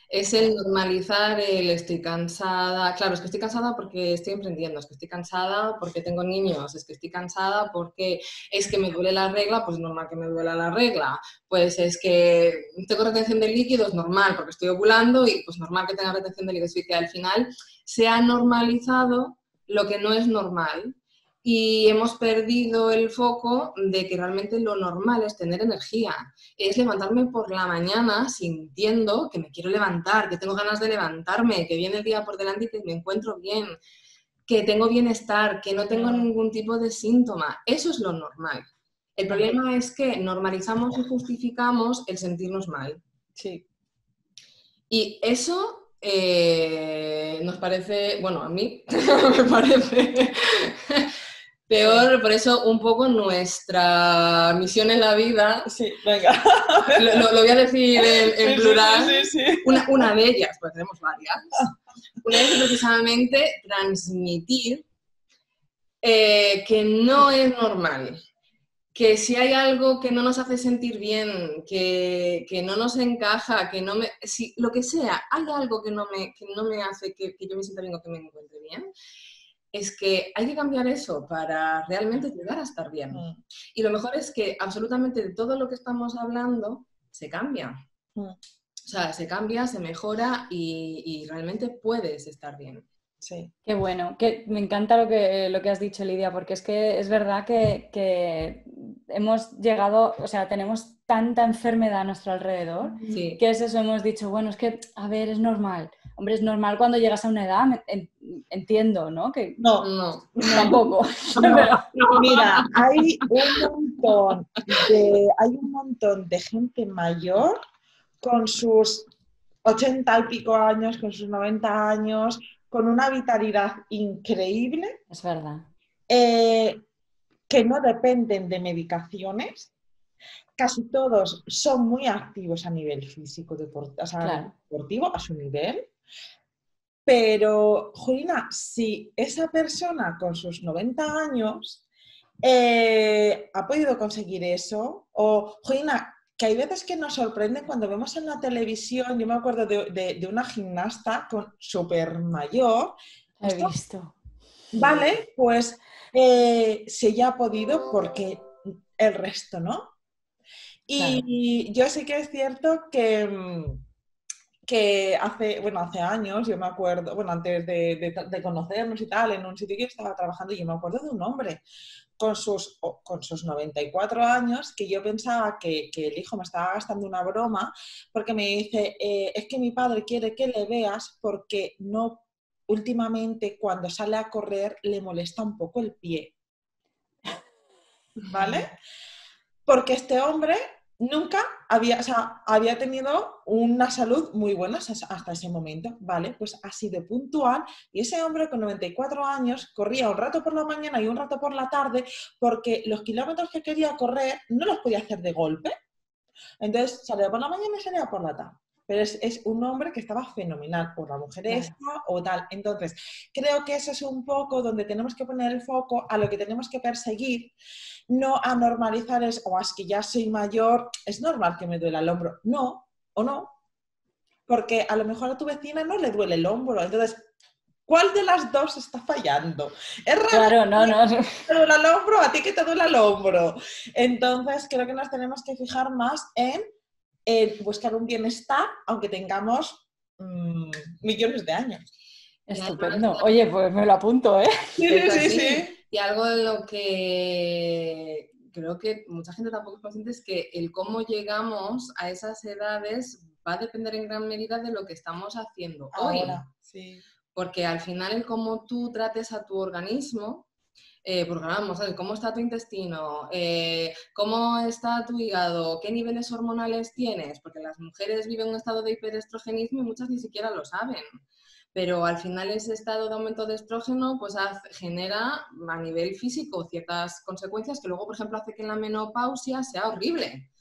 Es el normalizar el estoy cansada. Claro, es que estoy cansada porque estoy emprendiendo, es que estoy cansada porque tengo niños, es que estoy cansada porque es que me duele la regla, pues es normal que me duela la regla. Pues es que tengo retención de líquidos, normal, porque estoy ovulando y pues normal que tenga retención de líquidos. Y que al final se ha normalizado lo que no es normal. Y hemos perdido el foco de que realmente lo normal es tener energía, es levantarme por la mañana sintiendo que me quiero levantar, que tengo ganas de levantarme, que viene el día por delante y que me encuentro bien, que tengo bienestar, que no tengo ningún tipo de síntoma. Eso es lo normal. El problema es que normalizamos y justificamos el sentirnos mal. Sí. Y eso nos parece, bueno, a mí me parece peor, por eso un poco nuestra misión en la vida, sí, venga. lo voy a decir en plural, sí. Una de ellas, pues tenemos varias, una de ellas es precisamente transmitir que no es normal, que si hay algo que no nos hace sentir bien, que no nos encaja, que no me... Si, lo que sea, hay algo que no me hace que yo me sienta bien o que me encuentre bien, es que hay que cambiar eso para realmente llegar a estar bien. Y lo mejor es que absolutamente de todo lo que estamos hablando se cambia. O sea, se cambia, se mejora y realmente puedes estar bien. Sí. Qué bueno, me encanta lo que has dicho, Lidia, porque es que es verdad que hemos llegado, o sea, tenemos tanta enfermedad a nuestro alrededor, Sí. que es eso, hemos dicho, bueno, es que, a ver, es normal. Hombre, es normal cuando llegas a una edad, entiendo, ¿no? Que No. Tampoco. Mira, hay un montón de gente mayor con sus 80 y pico años, con sus 90 años, con una vitalidad increíble. Es verdad. Que no dependen de medicaciones. Casi todos son muy activos a nivel físico, deportivo, a su nivel. Pero, Julina, si esa persona con sus 90 años ha podido conseguir eso, o, Julina, que hay veces que nos sorprende cuando vemos en la televisión, yo me acuerdo de una gimnasta súper mayor. He visto. Vale, pues si ella ha podido, porque el resto no. Y yo sí que es cierto que hace años, yo me acuerdo, bueno, antes de conocernos y tal, en un sitio que yo estaba trabajando, yo me acuerdo de un hombre con sus 94 años, que yo pensaba que el hijo me estaba gastando una broma, porque me dice, es que mi padre quiere que le veas porque no, últimamente cuando sale a correr le molesta un poco el pie. ¿Vale? Porque este hombre nunca había, o sea, había tenido una salud muy buena hasta ese momento, ¿vale? Pues ha sido puntual y ese hombre con 94 años corría un rato por la mañana y un rato por la tarde porque los kilómetros que quería correr no los podía hacer de golpe. Entonces salía por la mañana y salía por la tarde. Pero es un hombre que estaba fenomenal, o la mujer esta o tal. Entonces, creo que eso es un poco donde tenemos que poner el foco a lo que tenemos que perseguir, no a normalizar es que ya soy mayor, es normal que me duela el hombro. No, o no, porque a lo mejor a tu vecina no le duele el hombro. Entonces, ¿cuál de las dos está fallando? Es raro. Claro, no. ¿Te duele el hombro? ¿A ti que te duele el hombro? Entonces, creo que nos tenemos que fijar más en buscar un bienestar, aunque tengamos millones de años. Estupendo. Oye, pues me lo apunto, ¿eh? Sí. Y algo de lo que creo que mucha gente tampoco es consciente es que el cómo llegamos a esas edades va a depender en gran medida de lo que estamos haciendo hoy. Sí. Porque al final el cómo tú trates a tu organismo, porque vamos a ver cómo está tu intestino, cómo está tu hígado, qué niveles hormonales tienes, porque las mujeres viven un estado de hiperestrogenismo y muchas ni siquiera lo saben. Pero al final ese estado de aumento de estrógeno pues genera a nivel físico ciertas consecuencias que luego, por ejemplo, hace que en la menopausia sea horrible.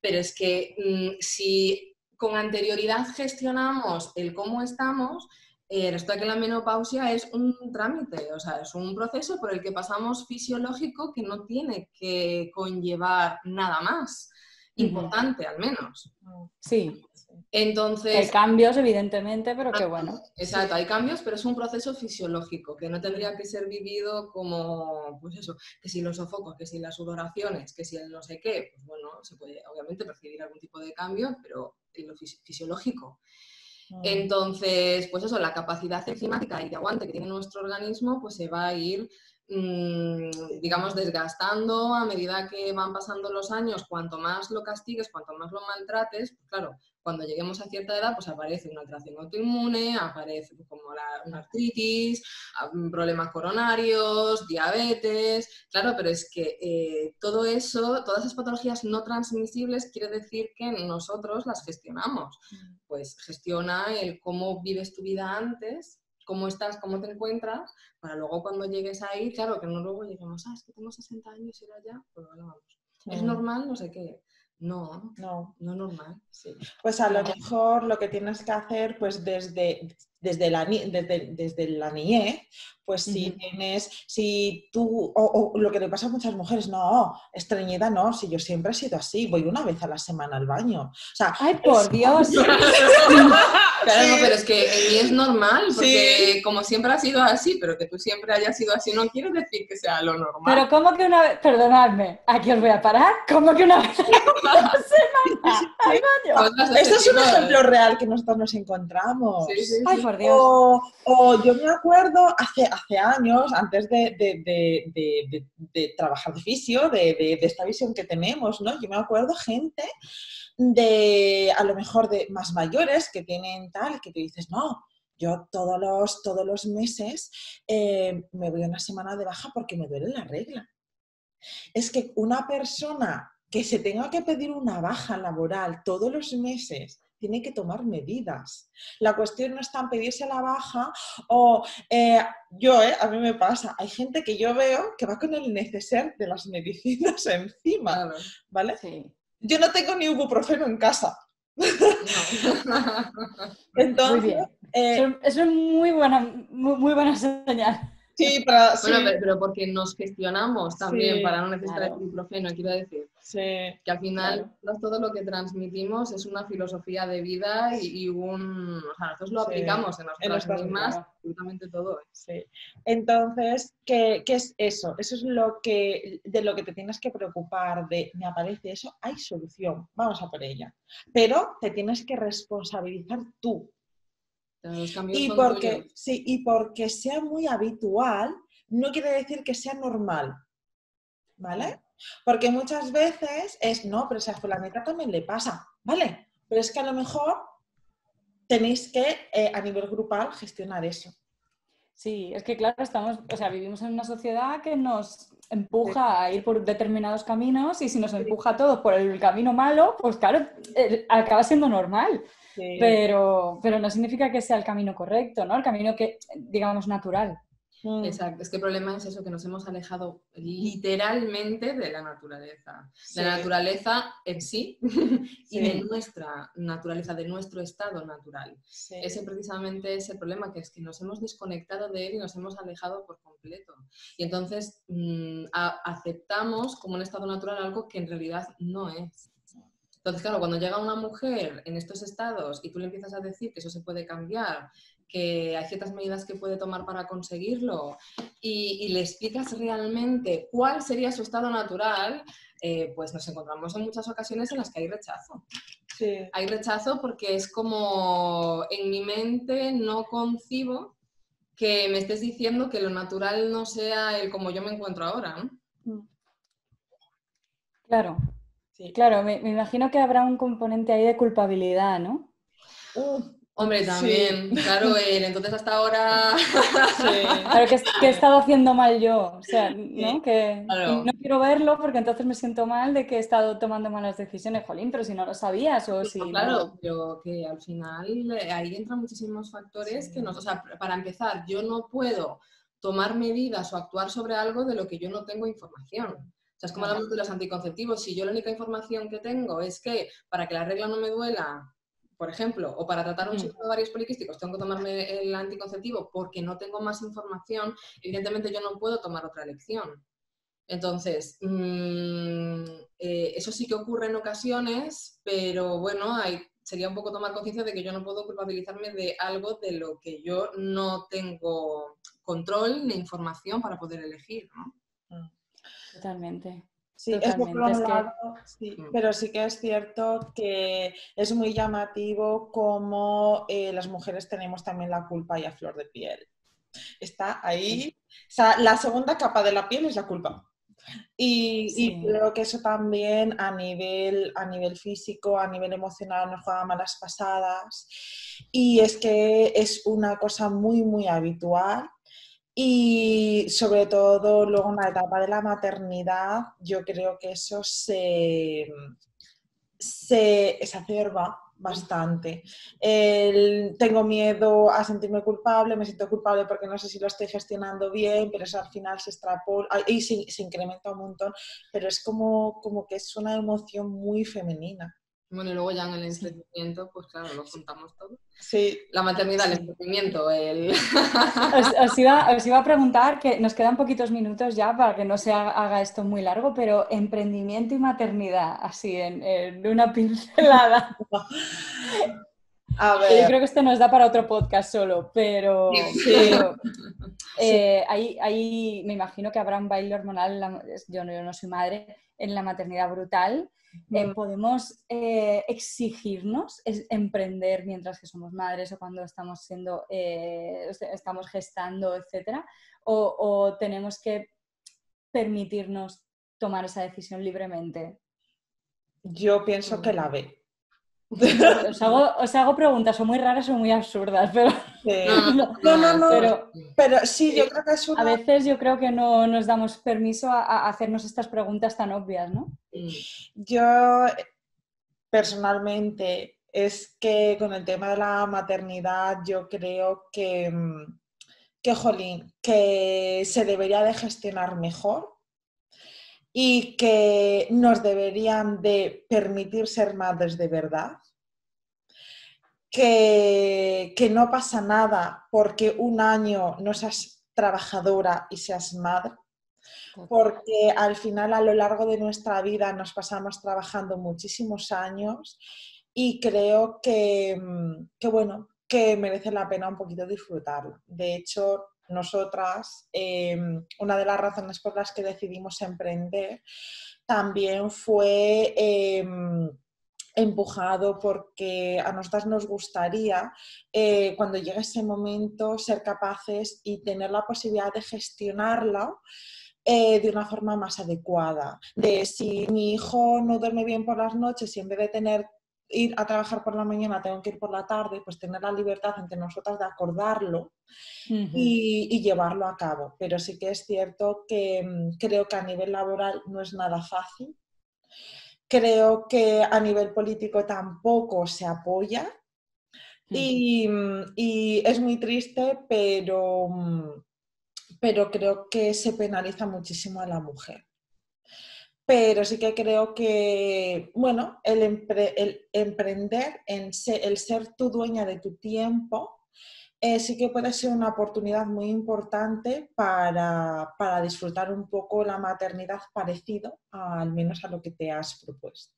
Pero es que si con anterioridad gestionamos el cómo estamos, resulta que la menopausia es un trámite, o sea, es un proceso por el que pasamos fisiológico que no tiene que conllevar nada más. Importante, al menos. Sí. Entonces, hay cambios, evidentemente, pero que bueno. Exacto, hay cambios, pero es un proceso fisiológico que no tendría que ser vivido como, pues eso, que si los sofocos, que si las sudoraciones, que si el no sé qué, pues bueno, se puede obviamente percibir algún tipo de cambio, pero en lo fisiológico. Entonces, pues eso, la capacidad enzimática y de aguante que tiene nuestro organismo, pues se va a ir, digamos, desgastando a medida que van pasando los años. Cuanto más lo castigues, cuanto más lo maltrates, pues claro, cuando lleguemos a cierta edad, pues aparece una alteración autoinmune, aparece como una artritis, problemas coronarios, diabetes, claro, pero es que todo eso, todas esas patologías no transmisibles quiere decir que nosotros las gestionamos. Pues gestiona el cómo vives tu vida antes, cómo estás, cómo te encuentras, para luego cuando llegues ahí, claro, que no luego lleguemos, es que tengo 60 años y era ya, pues bueno, vamos. ¿Es normal? No sé qué. No es normal. Sí. Pues a lo mejor lo que tienes que hacer, pues desde la niñez, pues si tú, o lo que le pasa a muchas mujeres, no, estreñida no, si yo siempre he sido así, voy una vez a la semana al baño. O sea, ¡ay, por Dios! Claro, no, pero es que en mí es normal, porque como siempre ha sido así, pero que tú siempre hayas sido así no quiere decir que sea lo normal. Pero ¿cómo que una vez, perdonadme, aquí os voy a parar, ¿cómo que una vez a la semana al baño? Esto es un ejemplo real que nosotros nos encontramos. Sí. ¡Ay, por Dios! O yo me acuerdo hace años, antes de trabajar de fisio, de esta visión que tenemos, ¿no? Yo me acuerdo gente a lo mejor de más mayores que tienen tal, que tú dices, no, yo todos los meses me voy a una semana de baja porque me duele la regla. Es que una persona que se tenga que pedir una baja laboral todos los meses tiene que tomar medidas. La cuestión no está en pedirse la baja o a mí me pasa, hay gente que yo veo que va con el neceser de las medicinas encima, ¿vale? Sí. Yo no tengo ni ibuprofeno en casa. No. Entonces, muy bien. Eso es muy buena señal. Sí, bueno, pero porque nos gestionamos también para no necesitar el ibuprofeno, quiero decir. Sí, que al final todo lo que transmitimos es una filosofía de vida y o sea, nosotros lo aplicamos en nosotras mismas, absolutamente todo. Sí. Entonces, ¿qué es eso? Eso es de lo que te tienes que preocupar, me aparece eso, hay solución, vamos a por ella. Pero te tienes que responsabilizar tú. Los cambios y son porque, tuyos. sí, y porque sea muy habitual, no quiere decir que sea normal, ¿vale? Porque muchas veces no, pero a fulanita también le pasa, ¿vale? Pero es que a lo mejor tenéis que, a nivel grupal, gestionar eso. Sí, es que claro, vivimos en una sociedad que nos empuja a ir por determinados caminos y si nos empuja a todos por el camino malo, pues claro, acaba siendo normal. Sí. Pero no significa que sea el camino correcto, ¿no? El camino que, digamos, natural. Exacto, es que el problema es eso, que nos hemos alejado literalmente de la naturaleza. Sí. De la naturaleza en sí y de Sí. nuestra naturaleza, de nuestro estado natural. Sí. Ese precisamente es el problema, que es que nos hemos desconectado de él y nos hemos alejado por completo. Y entonces aceptamos como un estado natural algo que en realidad no es. Entonces, claro, cuando llega una mujer en estos estados y tú le empiezas a decir que eso se puede cambiar, que hay ciertas medidas que puede tomar para conseguirlo y le explicas realmente cuál sería su estado natural, pues nos encontramos en muchas ocasiones en las que hay rechazo. Sí. Hay rechazo porque es como en mi mente no concibo que me estés diciendo que lo natural no sea el como yo me encuentro ahora, ¿no? Claro, Sí. claro, me imagino que habrá un componente ahí de culpabilidad, ¿no? Hombre, también, sí. claro, entonces hasta ahora... Sí. Claro, que he estado haciendo mal yo, o sea, ¿no? Sí. Y Claro. no quiero verlo porque entonces me siento mal de que he estado tomando malas decisiones, jolín, pero si no lo sabías o Pero, si claro, no... pero que al final ahí entran muchísimos factores Sí. que nos... O sea, para empezar, yo no puedo tomar medidas o actuar sobre algo de lo que yo no tengo información. O sea, es como hablamos de los anticonceptivos. Si yo la única información que tengo es que para que la regla no me duela, por ejemplo, o para tratar un síndrome de ovarios poliquísticos tengo que tomarme el anticonceptivo porque no tengo más información, evidentemente yo no puedo tomar otra elección. Entonces, eso sí que ocurre en ocasiones, pero bueno, sería un poco tomar conciencia de que yo no puedo culpabilizarme de algo de lo que yo no tengo control ni información para poder elegir, ¿no? Totalmente, Sí, eso por totalmente. un Es que... lado, sí, pero sí que es cierto que es muy llamativo cómo las mujeres tenemos también la culpa y a flor de piel. Está ahí. O sea, la segunda capa de la piel es la culpa. Y Sí. creo que eso también a nivel físico, a nivel emocional nos juega malas pasadas. Y es que es una cosa muy, muy habitual. Y sobre todo luego en la etapa de la maternidad, yo creo que eso se exacerba bastante. Tengo miedo a sentirme culpable, me siento culpable porque no sé si lo estoy gestionando bien, pero eso al final se extrapola y se incrementa un montón, pero es como que es una emoción muy femenina. Bueno, y luego ya en el Sí. emprendimiento, pues claro, lo juntamos todo. Sí. La maternidad, el Sí. emprendimiento, Os iba a preguntar, que nos quedan poquitos minutos ya para que no se haga esto muy largo, pero emprendimiento y maternidad, así en una pincelada. A Que yo ver. creo que esto nos da para otro podcast solo, Sí. Sí. ahí me imagino que habrá un baile hormonal, yo no soy madre, en la maternidad brutal. ¿Podemos exigirnos emprender mientras que somos madres o cuando estamos gestando, etcétera? ¿O tenemos que permitirnos tomar esa decisión libremente? Yo pienso que la ve. Os hago preguntas, son muy raras o muy absurdas, pero... No. Pero sí, yo creo que es A una... veces yo creo que no nos damos permiso a hacernos estas preguntas tan obvias, ¿no? Yo personalmente es que con el tema de la maternidad yo creo jolín, que se debería de gestionar mejor y que nos deberían de permitir ser madres de verdad. Que no pasa nada porque un año no seas trabajadora y seas madre, porque al final a lo largo de nuestra vida nos pasamos trabajando muchísimos años y creo bueno, que merece la pena un poquito disfrutarlo. De hecho, nosotras, una de las razones por las que decidimos emprender también fue empujado porque a nosotras nos gustaría, cuando llegue ese momento, ser capaces y tener la posibilidad de gestionarla de una forma más adecuada. De si mi hijo no duerme bien por las noches y en vez de tener ir a trabajar por la mañana, tengo que ir por la tarde, pues tener la libertad entre nosotras de acordarlo y llevarlo a cabo. Pero sí que es cierto que creo que a nivel laboral no es nada fácil. Creo que a nivel político tampoco se apoya y es muy triste, pero creo que se penaliza muchísimo a la mujer. Pero sí que creo que, bueno, el emprender, el ser tu dueña de tu tiempo, sí que puede ser una oportunidad muy importante para disfrutar un poco la maternidad parecido al menos a lo que te has propuesto.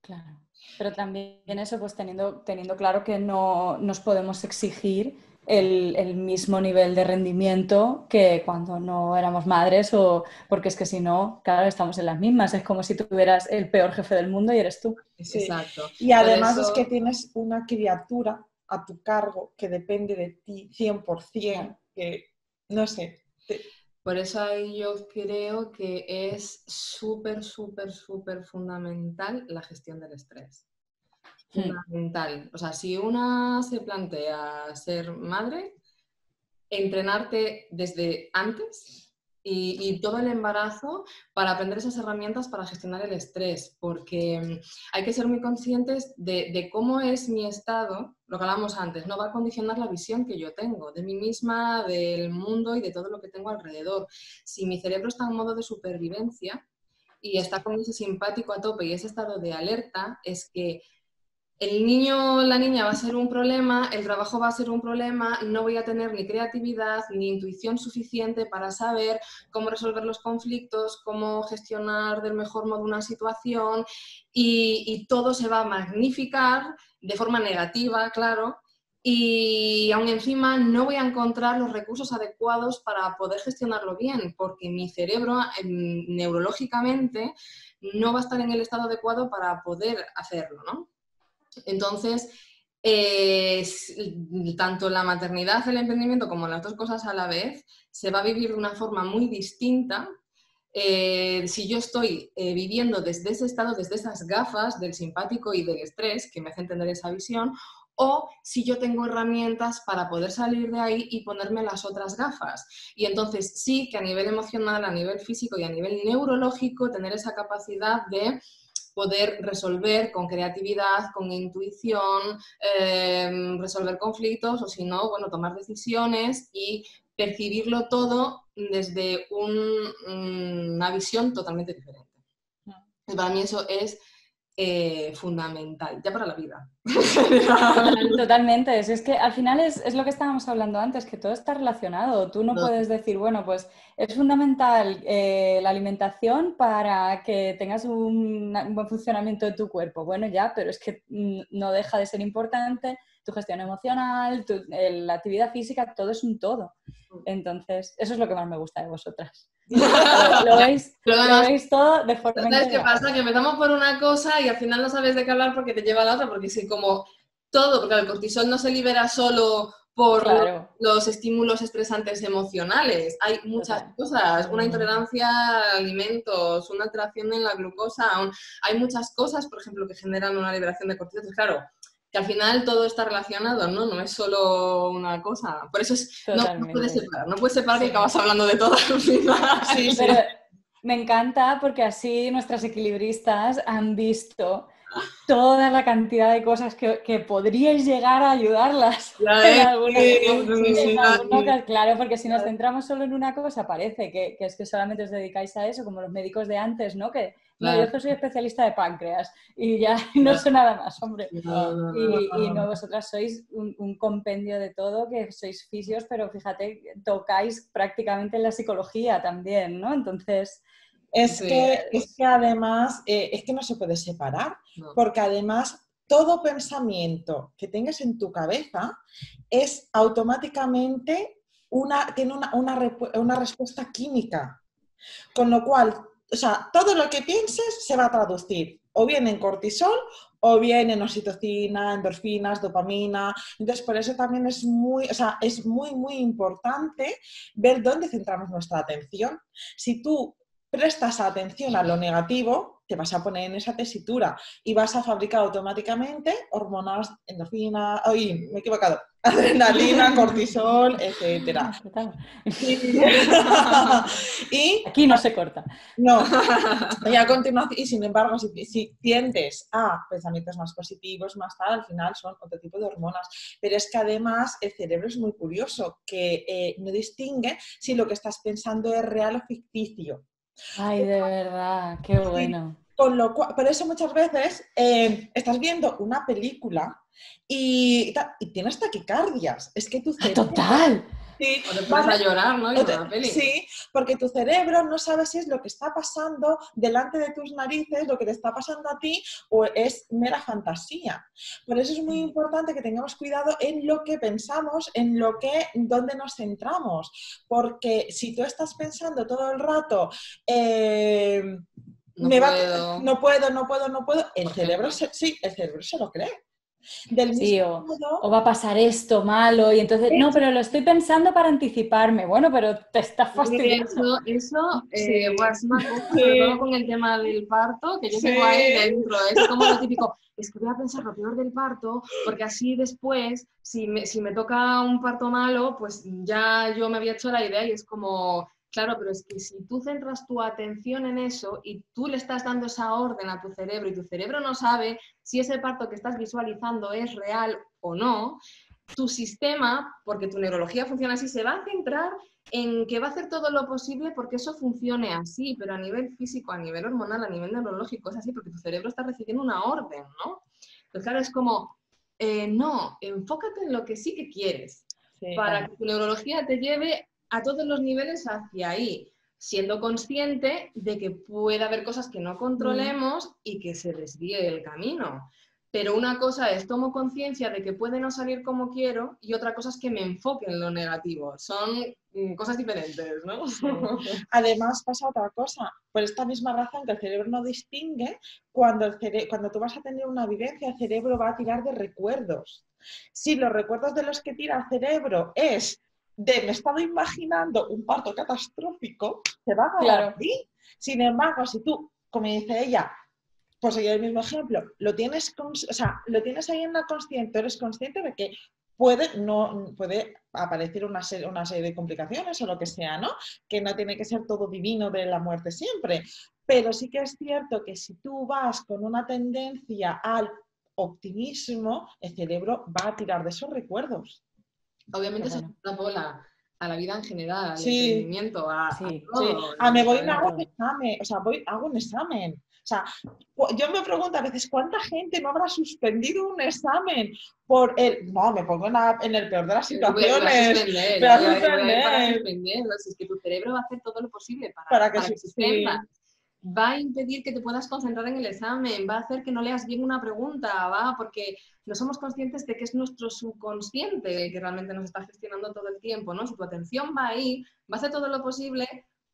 Claro, pero también eso, pues teniendo claro que no nos podemos exigir el mismo nivel de rendimiento que cuando no éramos madres, o porque es que si no, claro, estamos en las mismas. Es como si tuvieras el peor jefe del mundo y eres tú. Sí. Exacto. Y además es que tienes una criatura a tu cargo que depende de ti 100%, que no sé. Por eso ahí yo creo que es súper fundamental la gestión del estrés. Fundamental. O sea, si una se plantea ser madre, entrenarte desde antes y todo el embarazo para aprender esas herramientas para gestionar el estrés, porque hay que ser muy conscientes de cómo es mi estado, lo que hablábamos antes, no va a condicionar la visión que yo tengo de mí misma, del mundo y de todo lo que tengo alrededor. Si mi cerebro está en modo de supervivencia y está con ese simpático a tope y ese estado de alerta, es que el niño o la niña va a ser un problema, el trabajo va a ser un problema, no voy a tener ni creatividad ni intuición suficiente para saber cómo resolver los conflictos, cómo gestionar del mejor modo una situación y todo se va a magnificar de forma negativa, claro, y aún encima no voy a encontrar los recursos adecuados para poder gestionarlo bien, porque mi cerebro neurológicamente no va a estar en el estado adecuado para poder hacerlo, ¿no? Entonces, tanto la maternidad, el emprendimiento, como las dos cosas a la vez, se va a vivir de una forma muy distinta. Si yo estoy viviendo desde ese estado, desde esas gafas del simpático y del estrés, que me hace entender esa visión, o si yo tengo herramientas para poder salir de ahí y ponerme las otras gafas. Y entonces sí que a nivel emocional, a nivel físico y a nivel neurológico, tener esa capacidad de poder resolver con creatividad, con intuición, resolver conflictos o si no, bueno, tomar decisiones y percibirlo todo desde una visión totalmente diferente. Y para mí eso es fundamental, ya para la vida. Totalmente, es que al final es lo que estábamos hablando antes, que todo está relacionado. Tú no puedes decir, bueno, pues es fundamental la alimentación para que tengas un buen funcionamiento de tu cuerpo. Bueno, ya, pero es que no deja de ser importante tu gestión emocional, la actividad física, todo es un todo. Entonces, eso es lo que más me gusta de vosotras. Lo veis todo de forma integral. ¿Sabes qué pasa? Que empezamos por una cosa y al final no sabes de qué hablar porque te lleva a la otra, porque es como todo, porque el cortisol no se libera solo por los estímulos estresantes emocionales. Hay muchas cosas, una intolerancia a alimentos, una alteración en la glucosa, hay muchas cosas, por ejemplo, que generan una liberación de cortisol. Entonces, claro, que al final todo está relacionado, ¿no? No es solo una cosa. Por eso no puedes separar que acabas hablando de todo al final. Sí, pero me encanta porque así nuestras equilibristas han visto toda la cantidad de cosas que podríais llegar a ayudarlas. Claro, porque si nos centramos solo en una cosa, parece que es que solamente os dedicáis a eso, como los médicos de antes, ¿no? Que no, yo soy especialista de páncreas y ya no sé nada más, hombre. Y no, vosotras sois un compendio de todo, que sois fisios, pero fíjate, tocáis prácticamente la psicología también, ¿no? Entonces... Es que además, es que no se puede separar, porque además todo pensamiento que tengas en tu cabeza es automáticamente tiene una respuesta química. Con lo cual, o sea, todo lo que pienses se va a traducir o bien en cortisol o bien en oxitocina, endorfinas, dopamina. Entonces, por eso también es muy importante ver dónde centramos nuestra atención. Si tú prestas atención a lo negativo, te vas a poner en esa tesitura y vas a fabricar automáticamente hormonas, endorfina, ¡ay, me he equivocado! Adrenalina, cortisol, etcétera. Y aquí no se corta. no, y a continuación, y sin embargo, si tiendes a pensamientos más positivos, más tal, al final son otro tipo de hormonas. Pero es que además el cerebro es muy curioso, que no distingue si lo que estás pensando es real o ficticio. Ay, de verdad, qué bueno. Con lo cual, por eso muchas veces estás viendo una película y tienes taquicardias. Es que tu cerebro... ¡Total! Sí, o te pones a llorar, ¿no? Sí, porque tu cerebro no sabe si es lo que está pasando delante de tus narices, lo que te está pasando a ti, o es mera fantasía. Por eso es muy importante que tengamos cuidado en lo que pensamos, dónde nos centramos. Porque si tú estás pensando todo el rato... no puedo. El cerebro se lo cree. Del sí, mismo modo, o va a pasar esto malo y entonces, no, pero lo estoy pensando para anticiparme. Bueno, pero te está fastidiando. Eso sí. es una cosa, sobre todo con el tema del parto, que yo tengo ahí dentro. Es como lo típico, es que voy a pensar lo peor del parto, porque así después, si me toca un parto malo, pues ya yo me había hecho la idea y es como... Claro, pero es que si tú centras tu atención en eso y tú le estás dando esa orden a tu cerebro y tu cerebro no sabe si ese parto que estás visualizando es real o no, tu sistema, porque tu neurología funciona así, se va a centrar en que va a hacer todo lo posible porque eso funcione así, pero a nivel físico, a nivel hormonal, a nivel neurológico es así porque tu cerebro está recibiendo una orden, ¿no? Entonces, claro, es como, no, enfócate en lo que sí que quieres para que tu neurología te lleve a todos los niveles hacia ahí, siendo consciente de que puede haber cosas que no controlemos y que se desvíe el camino. Pero una cosa es, tomo conciencia de que puede no salir como quiero y otra cosa es que me enfoque en lo negativo. Son cosas diferentes, ¿no? Sí. Además pasa otra cosa. Por esta misma razón que el cerebro no distingue, cuando tú vas a tener una vivencia, el cerebro va a tirar de recuerdos. Si los recuerdos de los que tira el cerebro es me he estado imaginando un parto catastrófico, se va a quedar ahí. Sin embargo, si tú, como dice ella, pues seguir el mismo ejemplo, lo tienes ahí en la consciente, eres consciente de que puede aparecer una serie de complicaciones o lo que sea, ¿no? Que no tiene que ser todo divino de la muerte siempre, pero sí que es cierto que si tú vas con una tendencia al optimismo, el cerebro va a tirar de esos recuerdos. Obviamente eso es una bola a la vida en general, al emprendimiento, a todo. Me voy y hago un examen, hago un examen. O sea, yo me pregunto a veces, ¿cuánta gente no habrá suspendido un examen por el... No, me pongo en el peor de las situaciones. Voy a suspender. Si es que tu cerebro va a hacer todo lo posible para que suspendas. Va a impedir que te puedas concentrar en el examen, va a hacer que no leas bien una pregunta, porque no somos conscientes de que es nuestro subconsciente el que realmente nos está gestionando todo el tiempo, ¿no? Si tu atención va ahí, va a hacer todo lo posible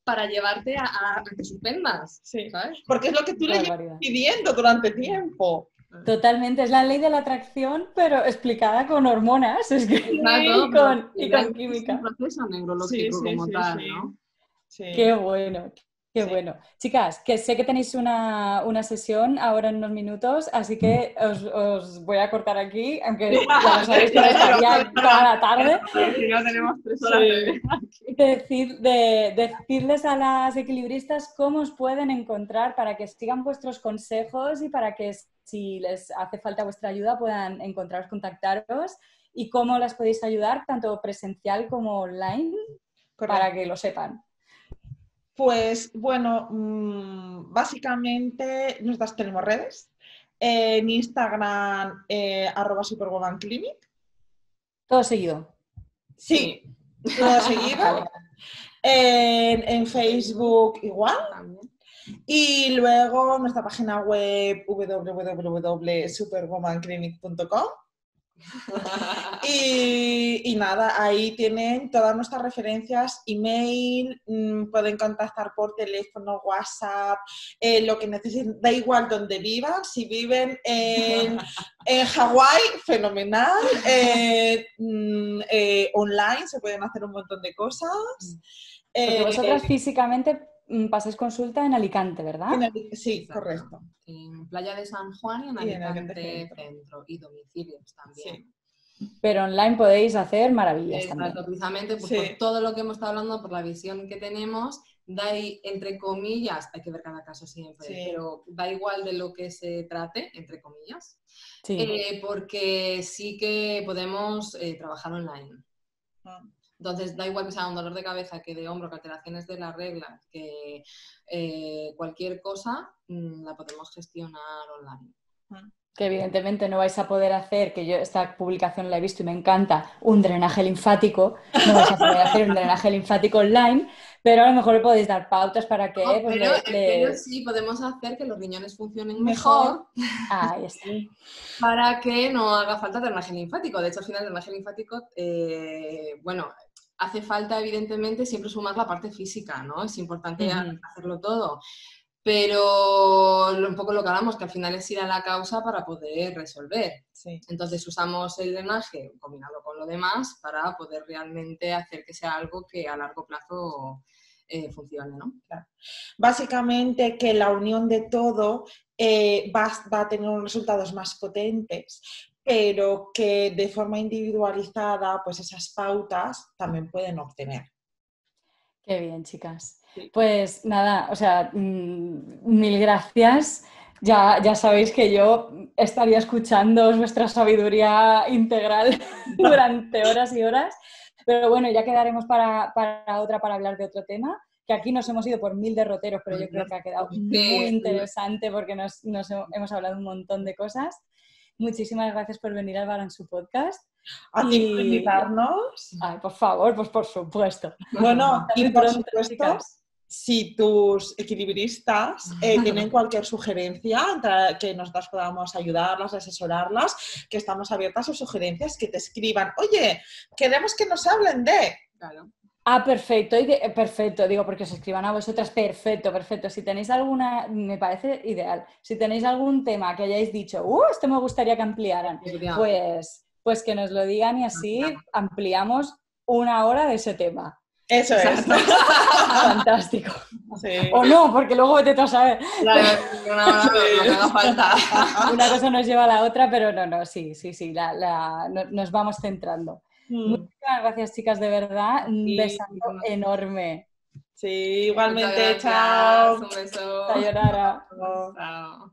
para llevarte a que suspendas, ¿sabes? Porque es lo que tú le llevas pidiendo durante tiempo. Totalmente, es la ley de la atracción, pero explicada con hormonas, es que y con química. Es un proceso neurológico como tal, ¿no? Sí. Qué bueno. Qué bueno. Chicas, que sé que tenéis una sesión ahora en unos minutos, así que os voy a cortar aquí, aunque ya lo sabéis que estaría toda la tarde. Si no tenemos 3 horas decirles a las equilibristas cómo os pueden encontrar para que sigan vuestros consejos y para que si les hace falta vuestra ayuda puedan encontraros, contactaros y cómo las podéis ayudar, tanto presencial como online, para que lo sepan. Pues bueno, básicamente nosotras tenemos redes. En Instagram, @superwomanclinic. ¿Todo seguido? Sí, todo seguido. En Facebook igual. Y luego nuestra página web www.superwomanclinic.com. Y nada, ahí tienen todas nuestras referencias, email, pueden contactar por teléfono, WhatsApp, lo que necesiten, da igual donde vivan, si viven en Hawái, fenomenal, online se pueden hacer un montón de cosas. Porque vosotras físicamente pasáis consulta en Alicante, ¿verdad? Sí, Exacto. correcto. En Playa de San Juan y en Y en Alicante Alicante Centro. Y domicilios también. Sí. Pero online podéis hacer maravillas también. Exacto, precisamente pues, Sí. por todo lo que hemos estado hablando, por la visión que tenemos, da ahí, entre comillas, hay que ver cada caso siempre, Sí. pero da igual de lo que se trate, entre comillas, Sí. porque sí que podemos trabajar online. Ah. Entonces, da igual que sea un dolor de cabeza, que de hombro, que alteraciones de las reglas, que cualquier cosa la podemos gestionar online. Que evidentemente no vais a poder hacer, que yo esta publicación la he visto y me encanta, un drenaje linfático, no vais a poder hacer un drenaje linfático online, pero a lo mejor le podéis dar pautas para que No, pues, pero sí podemos hacer que los riñones funcionen Mejor. mejor. Ahí está. Para que no haga falta drenaje linfático. De hecho, al final el drenaje linfático, bueno, hace falta evidentemente siempre sumar la parte física, ¿no? Es importante hacerlo todo. Pero un poco lo que hablamos, que al final es ir a la causa para poder resolver. Sí. Entonces usamos el drenaje combinado con lo demás para poder realmente hacer que sea algo que a largo plazo funcione, ¿no? Claro. Básicamente que la unión de todo va a tener unos resultados más potentes, pero que de forma individualizada, pues esas pautas también pueden obtener. Qué bien, chicas. Sí. Pues nada, o sea, mil gracias. Ya sabéis que yo estaría escuchando vuestra sabiduría integral durante horas y horas, pero bueno, ya quedaremos para otra para hablar de otro tema, que aquí nos hemos ido por 1000 derroteros, pero yo creo que ha quedado muy interesante porque hemos hablado un montón de cosas. Muchísimas gracias por venir al Balance Su Podcast. A ti por invitarnos. Ay, por favor, pues por supuesto. Bueno, y Muy por pronto, supuesto, chicas. si tus equilibristas tienen cualquier sugerencia que nosotras podamos ayudarlas, asesorarlas, que estamos abiertas a sus sugerencias, que te escriban, oye, queremos que nos hablen de... Claro. Ah, perfecto, perfecto, digo, porque os escriban a vosotras, perfecto. Si tenéis alguna, me parece ideal, si tenéis algún tema que hayáis dicho, esto me gustaría que ampliaran, pues que nos lo digan y así ampliamos 1 hora de ese tema. Eso es. Fantástico. Sí. O no, porque luego vete tú a saber. Claro, lo que haga falta. Una cosa nos lleva a la otra, pero no, sí, nos vamos centrando. Muchísimas gracias, chicas, de verdad. Un besazo enorme. Sí, igualmente, Muchas gracias. chao. Un beso. Sayonara. Chao.